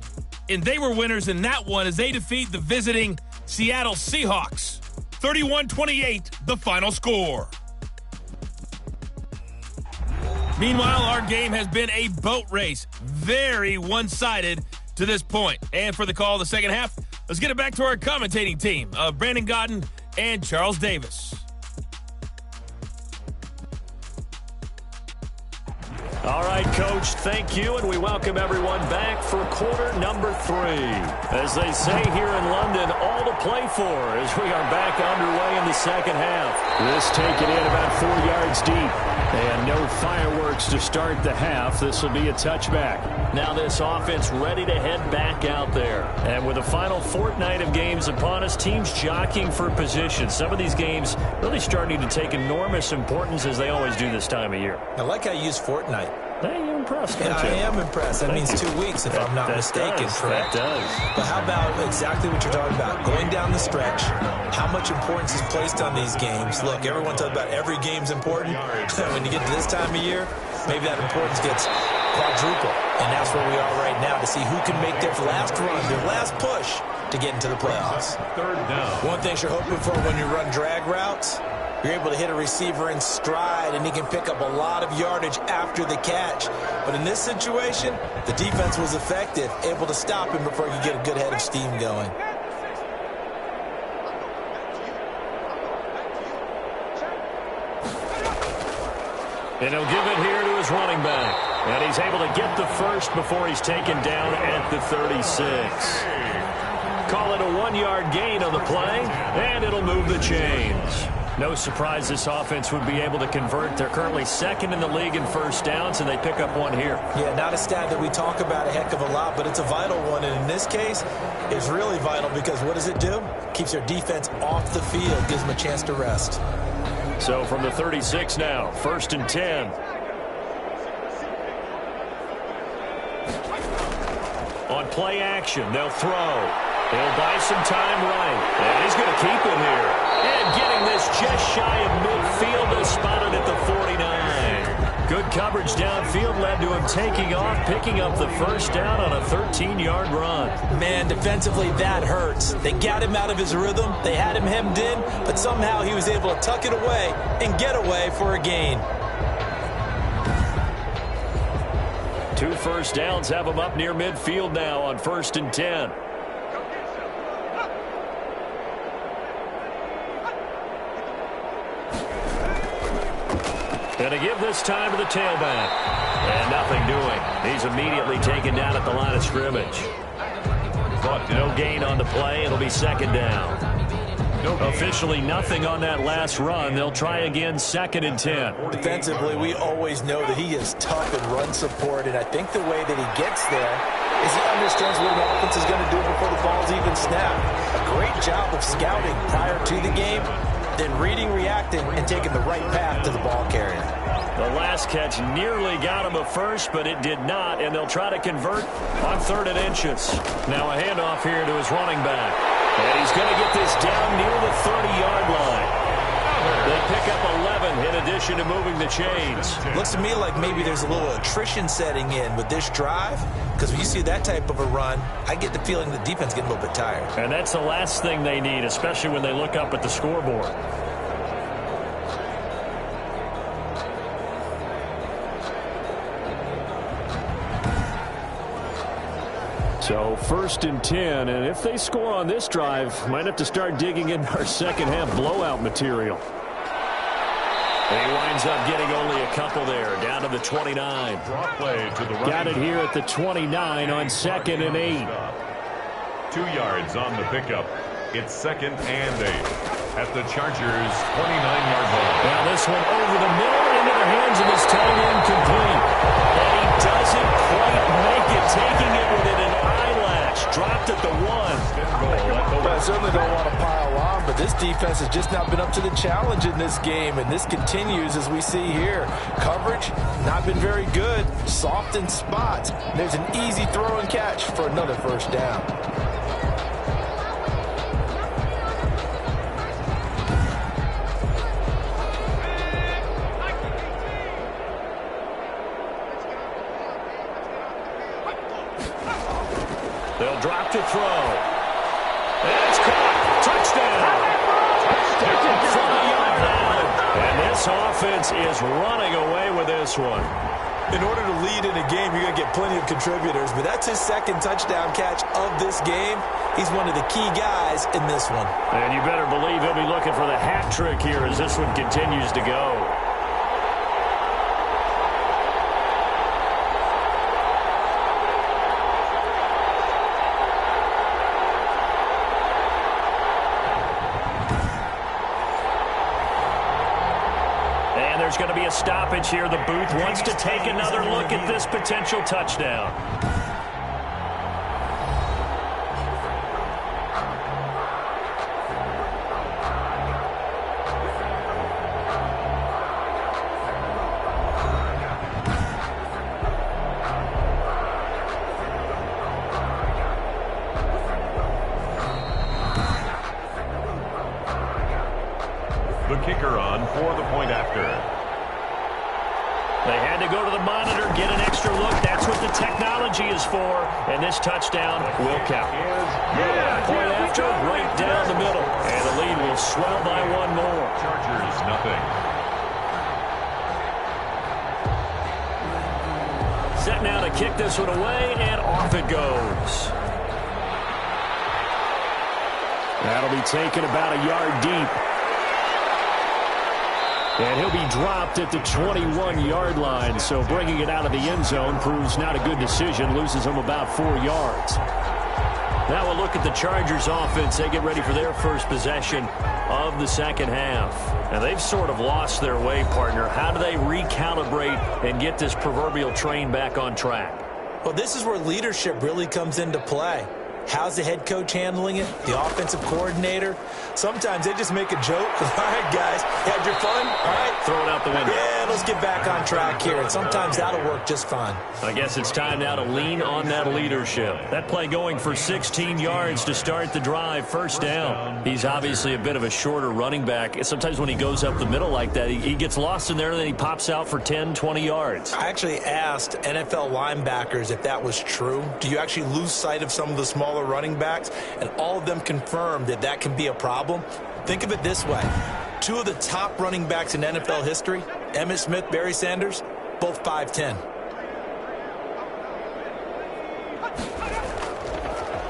And they were winners in that one as they defeat the visiting Seattle Seahawks. 31-28, the final score. Meanwhile, our game has been a boat race. Very one-sided to this point. And for the call of the second half, let's get it back to our commentating team of Brandon Godden and Charles Davis. All right, Coach, thank you, and we welcome everyone back for quarter number 3. As they say here in London, all to play for as we are back underway in the second half. This taken in about 4 yards deep. And no fireworks to start the half. This will be a touchback. Now this offense ready to head back out there. And with the final fortnight of games upon us, teams jockeying for position. Some of these games really starting to take enormous importance as they always do this time of year. I like how you use fortnight. Hey, you're impressed, aren't Yeah, you? I am impressed. That means 2 weeks, if I'm not mistaken, correct? That does. But how about exactly what you're talking about? Going down the stretch, how much importance is placed on these games? Look, everyone talks about every game's important. When you get to this time of year, maybe that importance gets quadruple. And that's where we are right now to see who can make their last run, their last push to get into the playoffs. Third down. One thing you're hoping for when you run drag routes, you're able to hit a receiver in stride, and he can pick up a lot of yardage after the catch. But in this situation, the defense was effective, able to stop him before he could get a good head of steam going. And he'll give it here to his running back. And he's able to get the first before he's taken down at the 36. Call it a 1-yard gain on the play, and it'll move the chains. No surprise this offense would be able to convert. They're currently second in the league in first downs, and they pick up one here. Yeah, not a stat that we talk about a heck of a lot, but it's a vital one. And in this case, it's really vital because what does it do? Keeps their defense off the field, gives them a chance to rest. So from the 36 now, 1st and 10. On play action, they'll throw. He'll buy some time right. And he's going to keep it here. And getting this just shy of midfield is spotted at the 49. Good coverage downfield led to him taking off, picking up the first down on a 13-yard run. Man, defensively, that hurts. They got him out of his rhythm. They had him hemmed in, but somehow he was able to tuck it away and get away for a gain. 2 first downs have him up near midfield now on 1st and 10. And to give this time to the tailback. And nothing doing. He's immediately taken down at the line of scrimmage. But no gain on the play. It'll be 2nd down. Officially nothing on that last run. They'll try again 2nd and 10. Defensively, we always know that he is tough in run support, and I think the way that he gets there is he understands what an offense is going to do before the ball's even snapped. A great job of scouting prior to the game, then reading, reacting, and taking the right path to the ball carrier. The last catch nearly got him a first, but it did not, and they'll try to convert on 3rd and inches. Now a handoff here to his running back. And he's going to get this down near the 30-yard line. They pick up 11 in addition to moving the chains. Looks to me like maybe there's a little attrition setting in with this drive, because when you see that type of a run, I get the feeling the defense getting a little bit tired. And that's the last thing they need, especially when they look up at the scoreboard. So 1st and 10, and if they score on this drive, might have to start digging in our second half blowout material. And he winds up getting only a couple there, down to the 29. Draw play to the right. Got it here at the 29 on 2nd and 8. 2 yards on the pickup. It's 2nd and 8 at the Chargers' 29-yard line. Now this one over the middle into the hands of his tight end complete. And he doesn't quite make it, taking it within an eyelash. catch. Dropped at the 1. I certainly don't want to pile on, but this defense has just not been up to the challenge in this game, and this continues as we see here. Coverage, not been very good. Soft in spots. There's an easy throw and catch for another first down. They'll drop to throw. And it's caught. Touchdown. From a yard out. And this offense is running away with this one. In order to lead in a game, you're going to get plenty of contributors, but that's his second touchdown catch of this game. He's one of the key guys in this one. And you better believe he'll be looking for the hat trick here as this one continues to go. There's going to be a stoppage here. The booth wants to take another look at this potential touchdown. The kicker on for the point after. They had to go to the monitor, get an extra look. That's what the technology is for. And this touchdown will count. Point after, right down the middle. And the lead will swell by one more. Chargers, nothing. Set now to kick this one away, and off it goes. That'll be taken about a yard deep. And he'll be dropped at the 21-yard line, so bringing it out of the end zone proves not a good decision, loses him about 4 yards. Now we'll look at the Chargers offense. They get ready for their first possession of the second half. And they've sort of lost their way, partner. How do they recalibrate and get this proverbial train back on track? Well, this is where leadership really comes into play. How's the head coach handling it? The offensive coordinator? Sometimes they just make a joke. All right, guys, you had your fun? All right. Throw it out the window. Yeah, let's get back on track here. And sometimes that'll work just fine. I guess it's time now to lean on that leadership. That play going for 16 yards to start the drive. First down. He's obviously a bit of a shorter running back. Sometimes when he goes up the middle like that, he gets lost in there, and then he pops out for 10, 20 yards. I actually asked NFL linebackers if that was true. Do you actually lose sight of some of the smaller running backs? And all of them confirmed that that can be a problem. Think of it this way. 2 of the top running backs in NFL history, Emmitt Smith, Barry Sanders, both 5'10".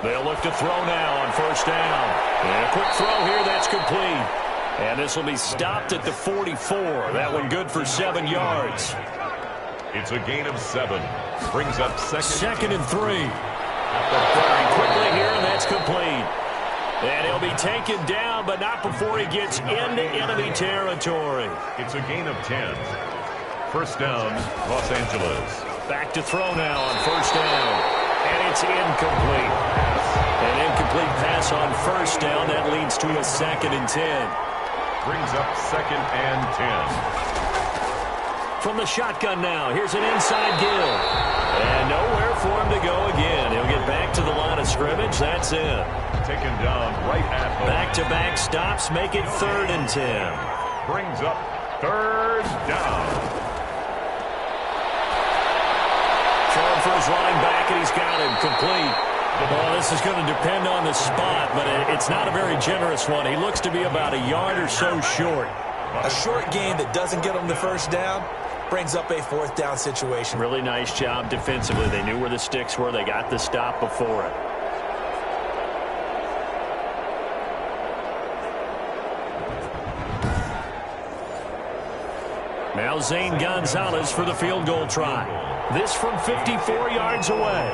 They'll look to throw now on first down. And a quick throw here, that's complete. And this will be stopped at the 44. That one good for 7 yards. It's a gain of 7. Brings up second and 3. Firing quickly here, and that's complete. And he'll be taken down, but not before he gets into enemy territory. It's a gain of 10. First down, Los Angeles. Back to throw now on first down. And it's incomplete. An incomplete pass on first down. That leads to a 2nd and 10. Brings up 2nd and 10. From the shotgun now, here's an inside give. And nowhere for him to go again. He'll get back to the line of scrimmage. That's it. Taken down right at home. Back-to-back stops make it 3rd and 10. Brings up 3rd down. Throwing for his running back, and he's got him complete. Well, this is going to depend on the spot, but it's not a very generous one. He looks to be about a yard or so short. A short game that doesn't get him the first down brings up a 4th down situation. Really nice job defensively. They knew where the sticks were. They got the stop before it. Now Zane Gonzalez for the field goal try. This from 54 yards away.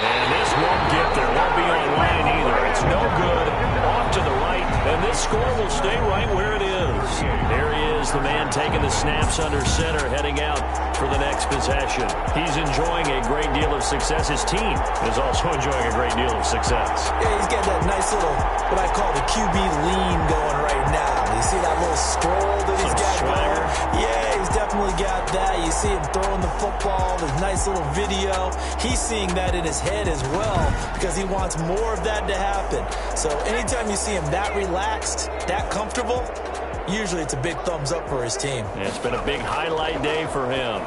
And this won't get there. Won't be on line either. It's no good. Off to the right. And this score will stay right where it is. There he is, the man taking the snaps under center, heading out for the next possession. He's enjoying a great deal of success. His team is also enjoying a great deal of success. Yeah, he's got that nice little, what I call the QB lean going right now. You see that little stroll that he's got swagger. going? Yeah, he's definitely got that. You see him throwing the football, this nice little video. He's seeing that in his head as well because he wants more of that to happen. So anytime you see him that relaxed, that comfortable, usually it's a big thumbs up for his team. Yeah, it's been a big highlight day for him.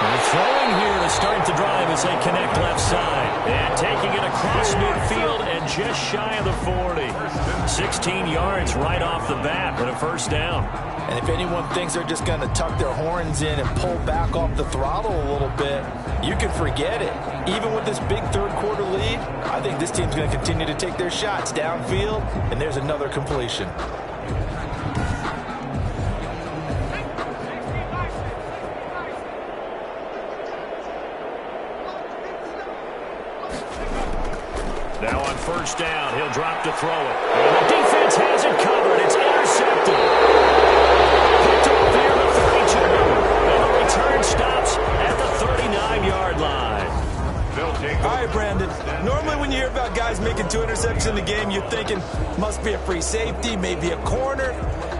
They're throwing here to start the drive as they connect left side. And taking it across midfield and just shy of the 40. 16 yards right off the bat with a first down. And if anyone thinks they're just going to tuck their horns in and pull back off the throttle a little bit, you can forget it. Even with this big third-quarter lead, I think this team's going to continue to take their shots downfield, and there's another completion. Now on first down, he'll drop to throw it. And the defense has it covered. It's intercepted. Picked off here at the 32. And the return stops at the 39-yard line. All right, Brandon. Normally when you hear about guys making 2 interceptions in the game, you're thinking must be a free safety, maybe a corner.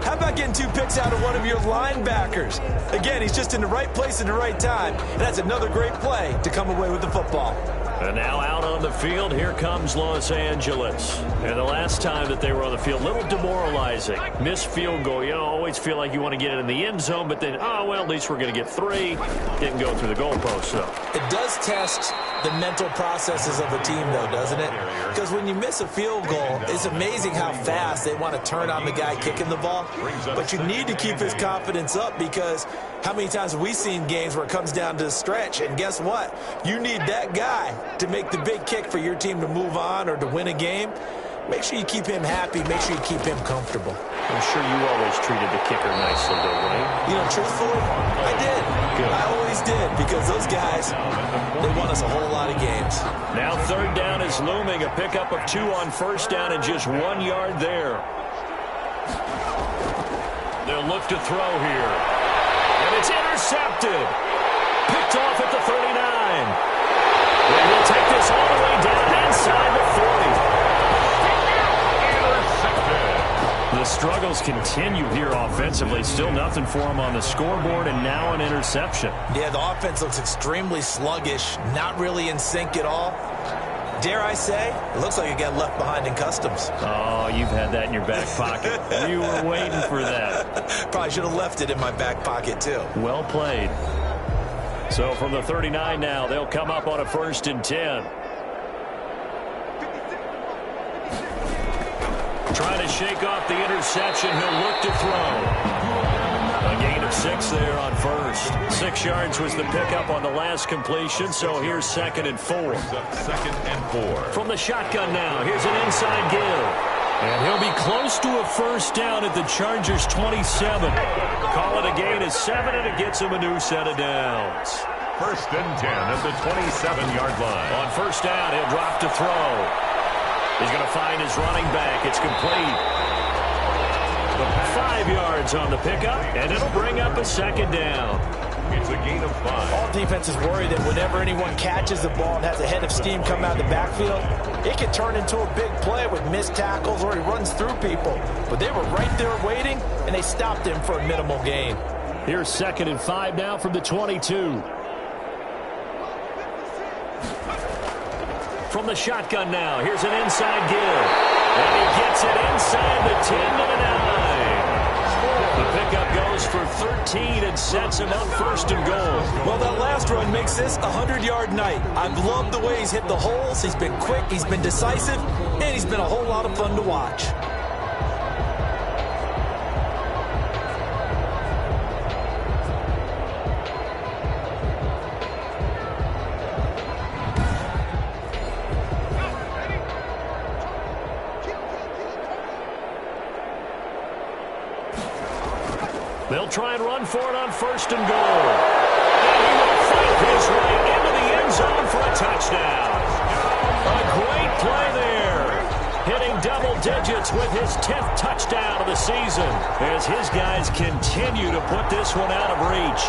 How about getting 2 picks out of one of your linebackers? Again, he's just in the right place at the right time, and that's another great play to come away with the football. And now out on the field, here comes Los Angeles. And the last time that they were on the field, a little demoralizing. Missed field goal. You always feel like you want to get it in the end zone, but then, oh, well, at least we're going to get 3. Didn't go through the goalpost, though. It does test the mental processes of a team, though, doesn't it? Because when you miss a field goal, it's amazing how fast they want to turn on the guy kicking the ball. But you need to keep his confidence up because how many times have we seen games where it comes down to the stretch? And guess what? You need that guy to make the big kick for your team to move on or to win a game. Make sure you keep him happy. Make sure you keep him comfortable. I'm sure you always treated the kicker nicely, though, right? You know, truthfully, I did. Good. I always did because those guys, they won us a whole lot of games. Now third down is looming. A pickup of 2 on first down and just 1 yard there. They'll look to throw here. And it's intercepted. Picked off at the 39. And he'll take this all the way down inside the 40. The struggles continue here offensively. Still nothing for him on the scoreboard, and now an interception. Yeah, the offense looks extremely sluggish, not really in sync at all. Dare I say, it looks like it got left behind in customs. Oh, you've had that in your back pocket. You were waiting for that. Probably should have left it in my back pocket, too. Well played. So from the 39 now, they'll come up on a 1st and 10. Trying to shake off the interception. He'll look to throw. A gain of 6 there on first. 6 yards was the pickup on the last completion, so here's 2nd and 4. 2nd and 4. From the shotgun now, here's an inside give. And he'll be close to a first down at the Chargers' 27. Call it a gain of 7, and it gets him a new set of downs. 1st and 10 at the 27-yard line. On first down, he'll drop to throw. He's going to find his running back. It's complete. 5 yards on the pickup, and it'll bring up a 2nd down. It's a gain of 5. All defenses worry that whenever anyone catches the ball and has a head of steam come out of the backfield, it can turn into a big play with missed tackles or he runs through people. But they were right there waiting, and they stopped him for a minimal gain. Here's 2nd and 5 now from the 22. From the shotgun now, here's an inside give. And he gets it inside the 10 to the 9. The pickup goes for 13 and sets him up 1st and goal. Well, that last run makes this a 100-yard night. I've loved the way he's hit the holes. He's been quick, he's been decisive, and he's been a whole lot of fun to watch. They'll try and run for it on 1st and goal. And he will fight his way into the end zone for a touchdown. A great play there. hitting double digits with his 10th touchdown of the season as his guys continue to put this one out of reach.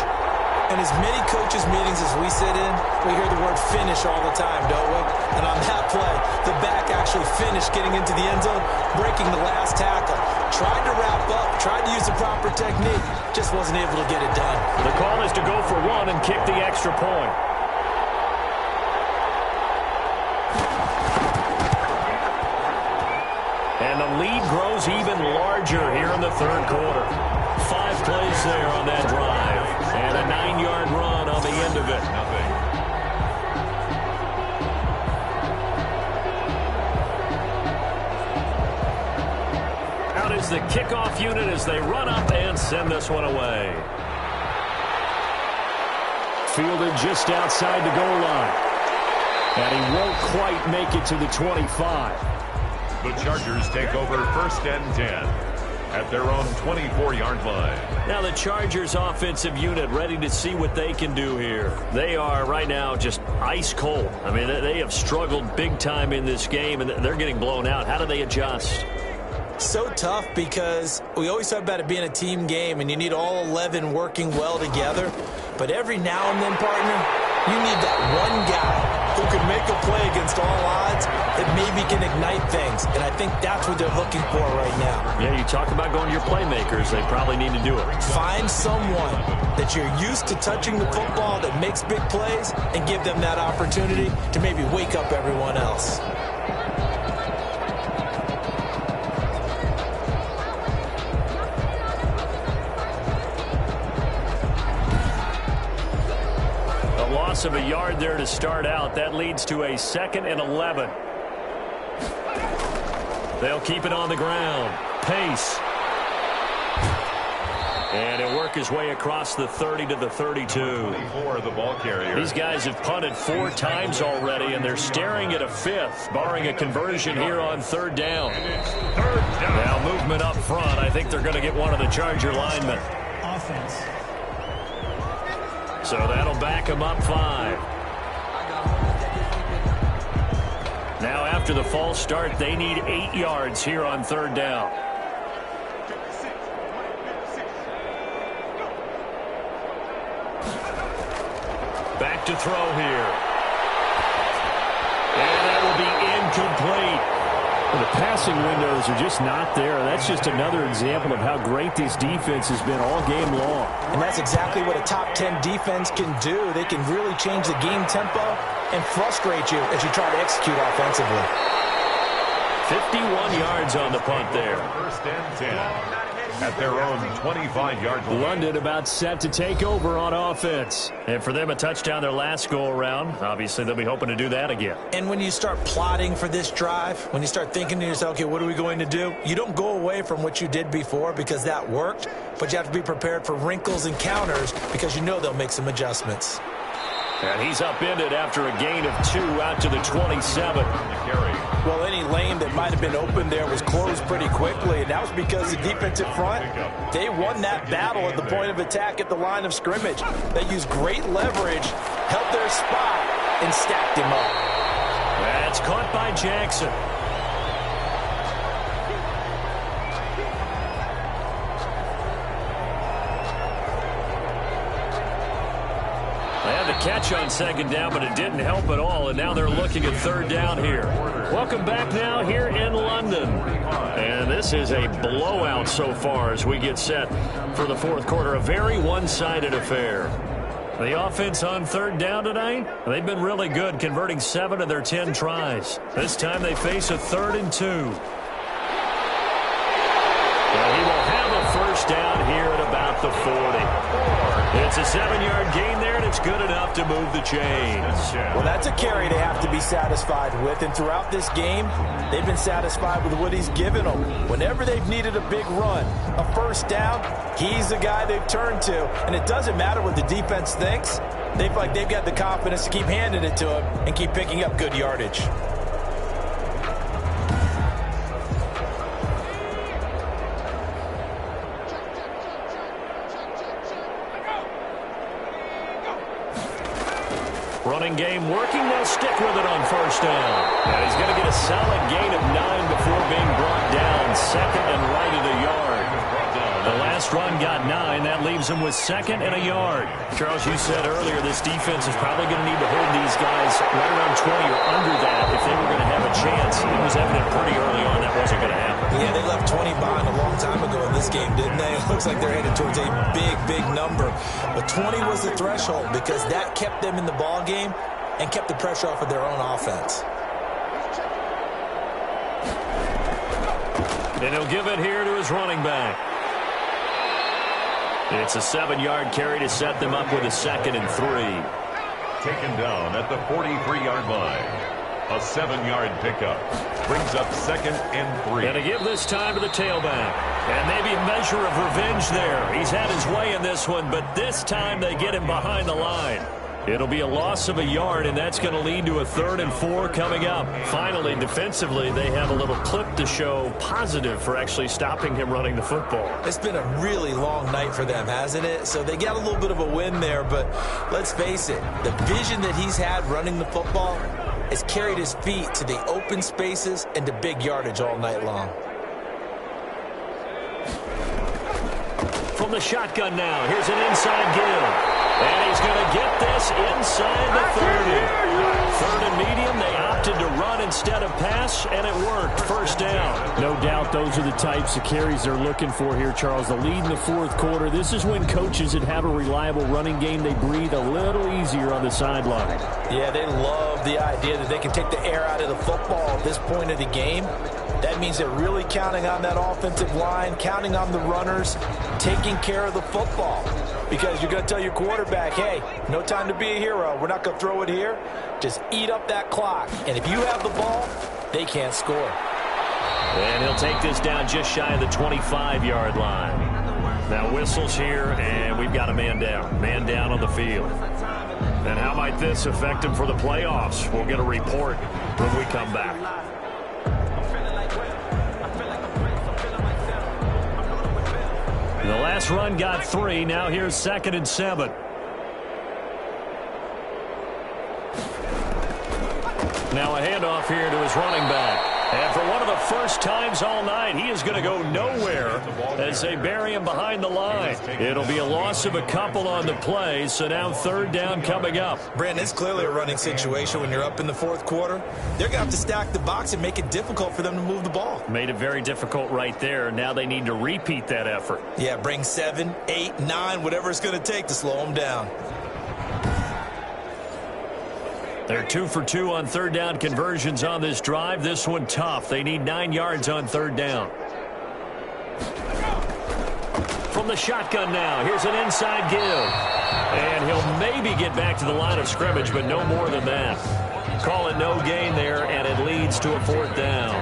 In as many coaches' meetings as we sit in, we hear the word finish all the time, don't we? And on that play, the back actually finished getting into the end zone, breaking the last tackle. Tried to wrap up, tried to use the proper technique, just wasn't able to get it done. The call is to go for one and kick the extra point. And the lead grows even larger here in the third quarter. 5 plays there on that drive. And a 9-yard run on the end of it. Out is the kickoff unit as they run up and send this one away. Fielded just outside the goal line. And he won't quite make it to the 25. The Chargers take over 1st and 10 at their own 24-yard line. Now the Chargers offensive unit ready to see what they can do here. They are right now just ice cold. I mean, they have struggled big time in this game, and they're getting blown out. How do they adjust? So tough because we always talk about it being a team game, and you need all 11 working well together. But every now and then, partner, you need that one guy who can make a play against all odds that maybe can ignite things. And I think that's what they're looking for right now. Yeah, you talk about going to your playmakers. They probably need to do it. Find someone that you're used to touching the football that makes big plays and give them that opportunity to maybe wake up everyone else. Of a yard there to start out. That leads to a 2nd and 11. They'll keep it on the ground. Pace. And he'll work his way across the 30 to the 32. For the ball carrier. These guys have punted 4 times already, and they're staring at a 5th, barring a conversion here on 3rd down. Now movement up front. I think they're going to get one of the Charger linemen. Offense. So that'll back them up 5. Now after the false start, they need 8 yards here on 3rd down. Back to throw here. And that will be incomplete. Well, the passing windows are just not there. That's just another example of how great this defense has been all game long. And that's exactly what a top 10 defense can do. They can really change the game tempo and frustrate you as you try to execute offensively. 51 yards on the punt there. 1st and 10 at their own 25-yard line. London about set to take over on offense. And for them, a touchdown their last go-around. Obviously, they'll be hoping to do that again. And when you start plotting for this drive, when you start thinking to yourself, okay, what are we going to do? You don't go away from what you did before because that worked, but you have to be prepared for wrinkles and counters because you know they'll make some adjustments. And he's upended after a gain of 2 out to the 27. Well, any lane that might have been open there was closed pretty quickly, and that was because the defensive front, they won that battle at the point of attack at the line of scrimmage. They used great leverage, held their spot, and stacked him up. That's caught by Jackson. They had the catch on 2nd down, but it didn't help at all, and now they're looking at 3rd down here. Welcome back now here in London. And this is a blowout so far as we get set for the 4th quarter. A very one-sided affair. The offense on 3rd down tonight, they've been really good, converting 7 of their 10 tries. This time they face a 3rd and 2. And he will have a 1st down here at about the 40. It's a 7-yard gain there, and it's good enough to move the chains. Well, that's a carry they have to be satisfied with, and throughout this game, they've been satisfied with what he's given them. Whenever they've needed a big run, a 1st down, he's the guy they've turned to, and it doesn't matter what the defense thinks. They've got the confidence to keep handing it to him and keep picking up good yardage. Running game working. They'll stick with it on first down. And he's going to get a solid gain of 9 before being brought down. Second and right at a yard. The last run got 9. That leaves him with second and a yard. Charles, you said earlier this defense is probably going to need to hold these guys right around 20 or under that if they were going to have a chance. It was evident pretty early on that wasn't going to happen. Yeah, they left 20 behind a long time ago in this game, didn't they? It looks like they're headed towards a big, big number. But 20 was the threshold because that kept them in the ball game and kept the pressure off of their own offense. And he'll give it here to his running back. It's a 7-yard carry to set them up with a 2nd and 3. Taken down at the 43-yard line. A 7-yard pickup brings up 2nd and 3. And to give this time to the tailback. And maybe a measure of revenge there. He's had his way in this one, but this time they get him behind the line. It'll be a loss of a yard, and that's going to lead to a 3rd and 4 coming up. Finally, defensively, they have a little clip to show positive for actually stopping him running the football. It's been a really long night for them, hasn't it? So they got a little bit of a win there, but let's face it, the vision that he's had running the football has carried his feet to the open spaces and to big yardage all night long. From the shotgun now, here's an inside give. And he's going to get this inside the 30. 3rd and medium, they opted to run instead of pass, and it worked. First down. No doubt those are the types of carries they're looking for here, Charles. The lead in the 4th quarter. This is when coaches that have a reliable running game, they breathe a little easier on the sideline. Yeah, they love the idea that they can take the air out of the football at this point of the game. That means they're really counting on that offensive line, counting on the runners, taking care of the football. Because you're going to tell your quarterback, hey, no time to be a hero. We're not going to throw it here. Just eat up that clock. And if you have the ball, they can't score. And he'll take this down just shy of the 25-yard line. Now whistles here, and we've got a man down. Man down on the field. And how might this affect him for the playoffs? We'll get a report when we come back. The last run got 3. Now here's 2nd and 7. Now a handoff here to his running back. And for one of the first times all night, he is going to go nowhere as they bury him behind the line. It'll be a loss of a couple on the play, so now 3rd down coming up. Brandon, it's clearly a running situation when you're up in the 4th quarter. They're going to have to stack the box and make it difficult for them to move the ball. Made it very difficult right there. Now they need to repeat that effort. Yeah, bring 7, 8, 9, whatever it's going to take to slow them down. They're 2 for 2 on 3rd down conversions on this drive. This one tough. They need 9 yards on 3rd down. From the shotgun now, here's an inside give. And he'll maybe get back to the line of scrimmage, but no more than that. Call it no gain there, and it leads to a 4th down.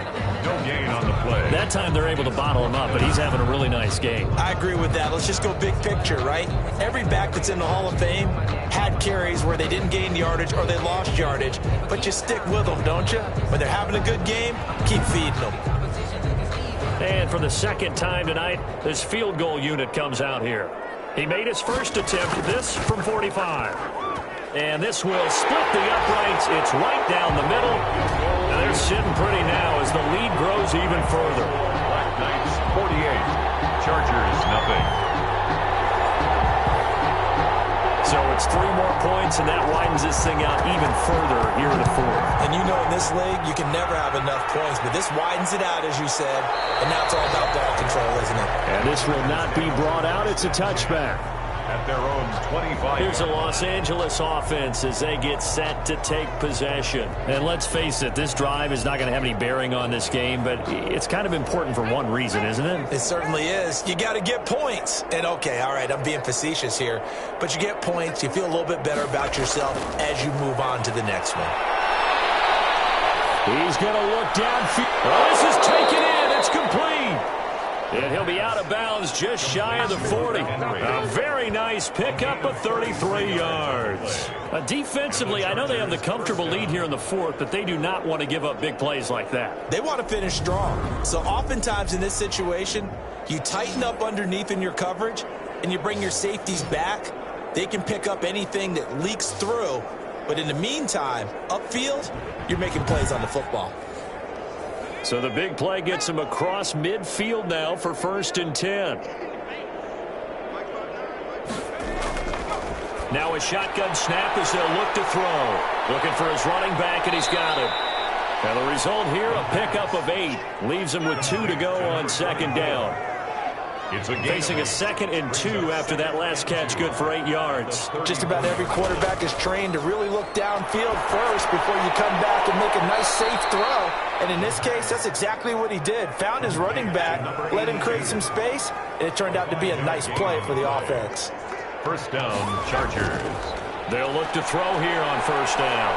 No gain on the play. That time they're able to bottle him up, but he's having a really nice game. I agree with that. Let's just go big picture, right? Every back that's in the Hall of Fame had carries where they didn't gain yardage or they lost yardage, but you stick with them, don't you? When they're having a good game, keep feeding them. And for the 2nd time tonight, this field goal unit comes out here. He made his first attempt, this from 45. And this will split the uprights. It's right down the middle. And they're sitting pretty now as the lead grows even further. Black Knights 48, Chargers nothing. So it's 3 more points, and that widens this thing out even further here in the 4th. And you know in this league, you can never have enough points, but this widens it out, as you said, and now it's all about ball control, isn't it? And this will not be brought out. It's a touchback. At their own 25. Here's a Los Angeles offense as they get set to take possession. And let's face it, this drive is not going to have any bearing on this game, but it's kind of important for one reason, isn't it? It certainly is. You got to get points. And, okay, all right, I'm being facetious here, but you get points, you feel a little bit better about yourself as you move on to the next one. He's going to look downfield. Oh, this is taken in. It's complete. And he'll be out of bounds just shy of the 40. A very nice pickup of 33 yards. Defensively, I know they have the comfortable lead here in the 4th, but they do not want to give up big plays like that. They want to finish strong. So oftentimes in this situation, you tighten up underneath in your coverage, and you bring your safeties back. They can pick up anything that leaks through, But in the meantime, upfield, you're making plays on the football. So the big play gets him across midfield now for 1st and 10. Now a shotgun snap as they'll look to throw. Looking for his running back, and he's got him. And the result here, a pickup of 8. Leaves him with 2 to go on 2nd down. It's a Facing a 2nd and 2 after that last catch, good for 8 yards. Just about every quarterback is trained to really look downfield first before you come back and make a nice, safe throw. And in this case, that's exactly what he did. Found his running back, let him create some space, and it turned out to be a nice play for the offense. 1st down, Chargers. They'll look to throw here on 1st down.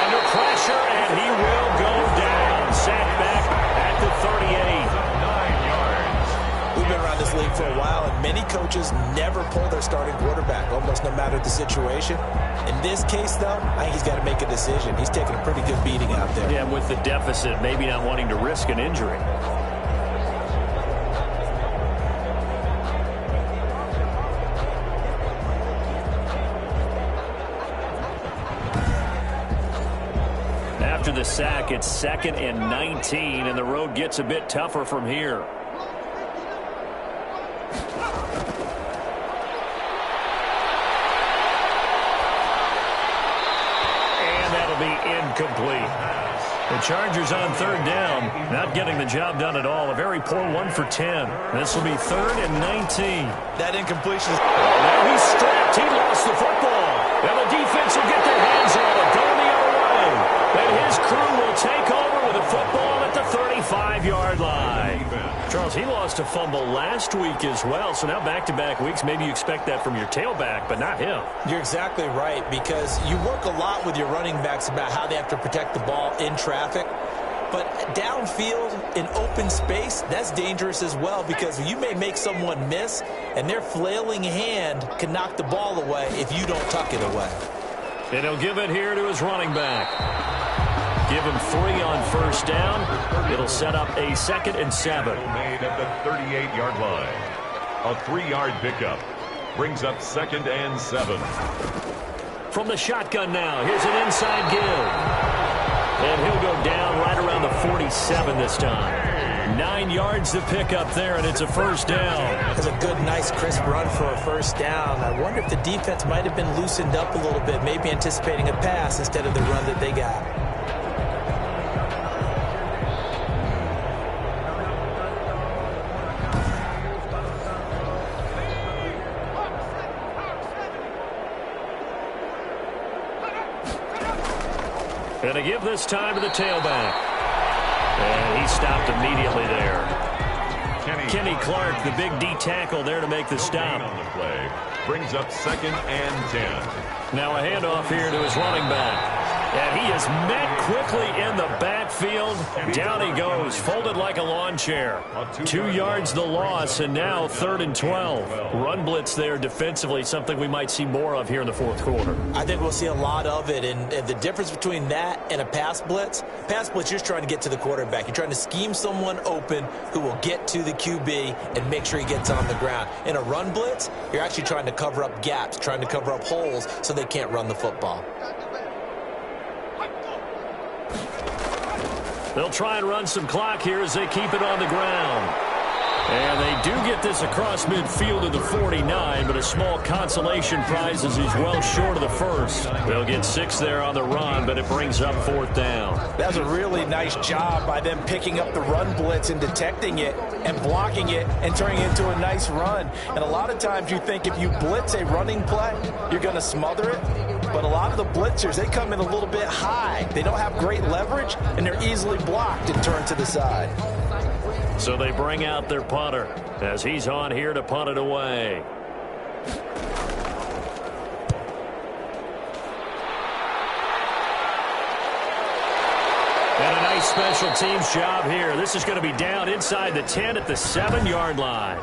Under pressure, and he will go down. Sacked back at the 38. 9 yards. We've been around this league for a while, and many coaches never pull their starting quarterback, almost no matter the situation. In this case, though, I think he's got to make a decision. He's taking a pretty good beating out there. Yeah, with the deficit, maybe not wanting to risk an injury. After the sack, it's 2nd and 19, and the road gets a bit tougher from here. And that'll be incomplete. The Chargers on 3rd down, not getting the job done at all. A very poor 1 for 10. This will be 3rd and 19. That incompletion is... Now he's strapped. He lost the football. And the defense will get their hands on it. Going the other way. And his crew will take over with a football at the 35-yard line. Charles, he lost a fumble last week as well, so now back-to-back weeks, maybe you expect that from your tailback, but not him. You're exactly right, because you work a lot with your running backs about how they have to protect the ball in traffic. But downfield, in open space, that's dangerous as well, because you may make someone miss, and their flailing hand can knock the ball away if you don't tuck it away. And he'll give it here to his running back. Give him 3 on 1st down. It'll set up a 2nd and 7. Made at the 38-yard line. A 3-yard pickup brings up 2nd and 7. From the shotgun now, here's an inside give. And he'll go down right around the 47 this time. 9 yards to pick up there, and it's a 1st down. That's a good, nice, crisp run for a 1st down. I wonder if the defense might have been loosened up a little bit, maybe anticipating a pass instead of the run that they got. And a give this time to the tailback. And he stopped immediately there. Kenny Clark, the big D tackle there to make the stop. On the play brings up 2nd and 10. Now a handoff here to his running back. And he is met quickly in the backfield. Down he goes, folded like a lawn chair. 2 yards the loss, and now 3rd and 12. Run blitz there defensively, something we might see more of here in the 4th quarter. I think we'll see a lot of it, and the difference between that and a pass blitz, you're just trying to get to the quarterback. You're trying to scheme someone open who will get to the QB and make sure he gets on the ground. In a run blitz, you're actually trying to cover up gaps, trying to cover up holes so they can't run the football. They'll try and run some clock here as they keep it on the ground. And they do get this across midfield to the 49, but a small consolation prize as he's well short of the 1st. They'll get 6 there on the run, but it brings up 4th down. That was a really nice job by them picking up the run blitz and detecting it and blocking it and turning it into a nice run. And a lot of times you think if you blitz a running play, you're going to smother it. But a lot of the blitzers, they come in a little bit high. They don't have great leverage, and they're easily blocked and turned to the side. So they bring out their punter as he's on here to punt it away. And a nice special teams job here. This is going to be down inside the 10 at the 7-yard line.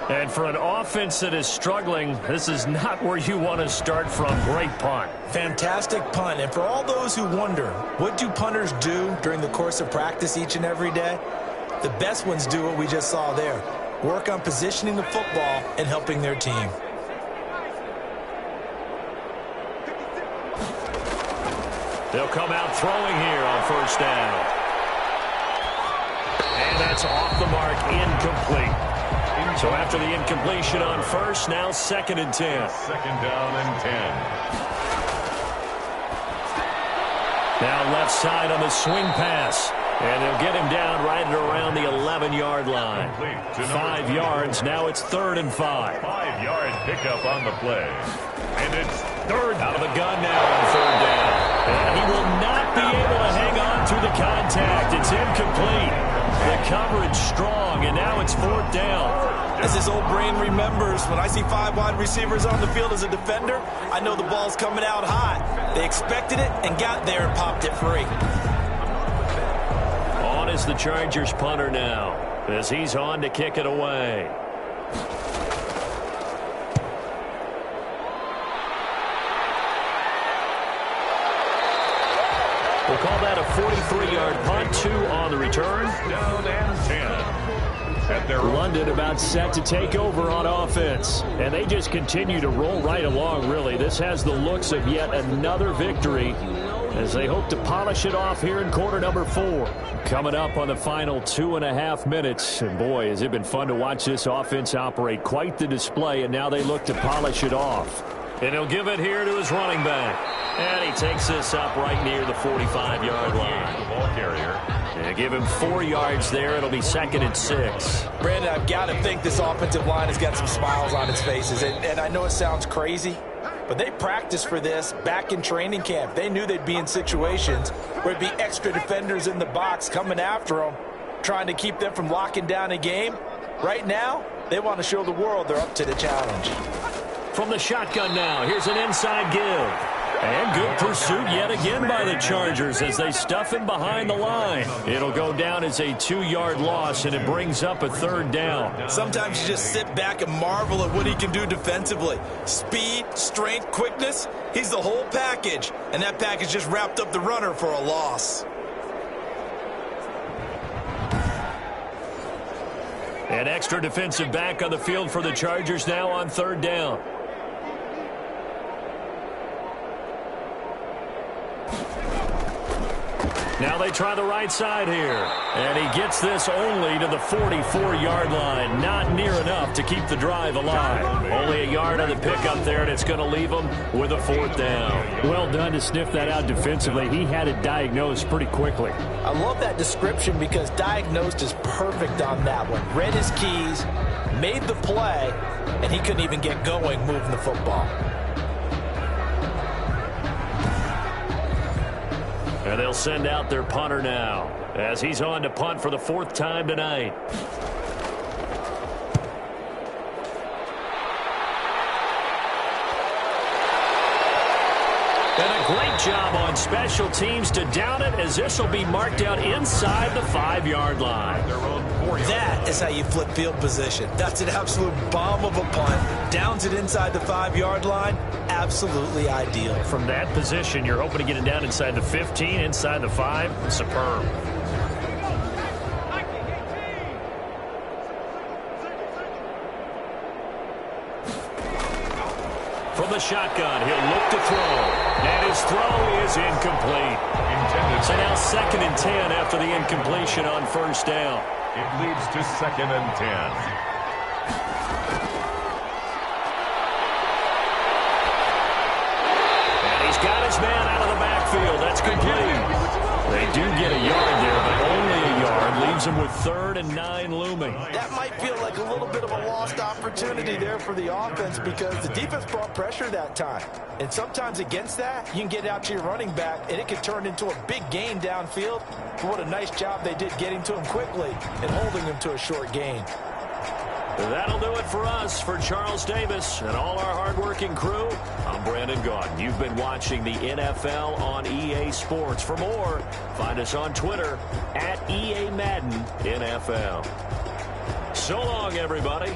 And for an offense that is struggling, this is not where you want to start from. Great punt. Fantastic punt. And for all those who wonder, what do punters do during the course of practice each and every day? The best ones do what we just saw there. Work on positioning the football and helping their team. They'll come out throwing here on first down. And that's off the mark, incomplete. So after the incompletion on first, now 2nd and 10. 2nd down and 10. Now left side on the swing pass. And they'll get him down right at around the 11-yard line. 5 yards. Now it's 3rd and 5. 5-yard pickup on the play. And it's 3rd out of the gun now on 3rd down. And he will not be able to hang on through the contact. It's incomplete. The coverage strong, and now it's 4th down. As his old brain remembers, when I see 5 wide receivers on the field as a defender, I know the ball's coming out high. They expected it and got there and popped it free. On is the Chargers punter now, as he's on to kick it away. We'll call that a 43-yard punt, 2 on the return. Down and 10. At their London about set to take over on offense. And they just continue to roll right along, really. This has the looks of yet another victory as they hope to polish it off here in quarter number 4. Coming up on the final 2.5 minutes. And boy, has it been fun to watch this offense operate. Quite the display, and now they look to polish it off. And he'll give it here to his running back. And he takes this up right near the 45-yard line. The ball carrier. And give him 4 yards there. It'll be 2nd and 6. Brandon, I've got to think this offensive line has got some smiles on its faces. And I know it sounds crazy, but they practiced for this back in training camp. They knew they'd be in situations where it'd be extra defenders in the box coming after them, trying to keep them from locking down a game. Right now, they want to show the world they're up to the challenge. From the shotgun now, here's an inside give. And good pursuit yet again by the Chargers as they stuff him behind the line. It'll go down as a 2-yard loss, and it brings up a 3rd down. Sometimes you just sit back and marvel at what he can do defensively. Speed, strength, quickness, he's the whole package. And that package just wrapped up the runner for a loss. An extra defensive back on the field for the Chargers now on 3rd down. Now they try the right side here. And he gets this only to the 44-yard line. Not near enough to keep the drive alive. Only a yard on the pickup there, and it's going to leave him with a 4th down. Well done to sniff that out defensively. He had it diagnosed pretty quickly. I love that description because diagnosed is perfect on that one. Read his keys, made the play, and he couldn't even get going moving the football. And they'll send out their punter now as he's on to punt for the 4th time tonight. And a great job on special teams to down it as this will be marked out inside the 5-yard line. That is how you flip field position. That's an absolute bomb of a punt. Downs it inside the 5-yard line. Absolutely ideal. From that position, you're hoping to get it down inside the 15, inside the 5. Superb. From the shotgun, he'll look to throw. And his throw is incomplete. So now 2nd and 10 after the incompletion on 1st down. It leads to 2nd and 10. And he's got his man out of the backfield. That's complete. They do get a yard there, but only a yard. Leaves them with 3rd and 9 looming. That might feel like a little bit of a lost opportunity there for the offense because the defense brought pressure that time. And sometimes against that, you can get out to your running back, and it can turn into a big gain downfield. But what a nice job they did getting to him quickly and holding him to a short gain. That'll do it for us. For Charles Davis and all our hardworking crew, I'm Brandon Gaudin. You've been watching the NFL on EA Sports. For more, find us on Twitter @EA Madden NFL. So long, everybody.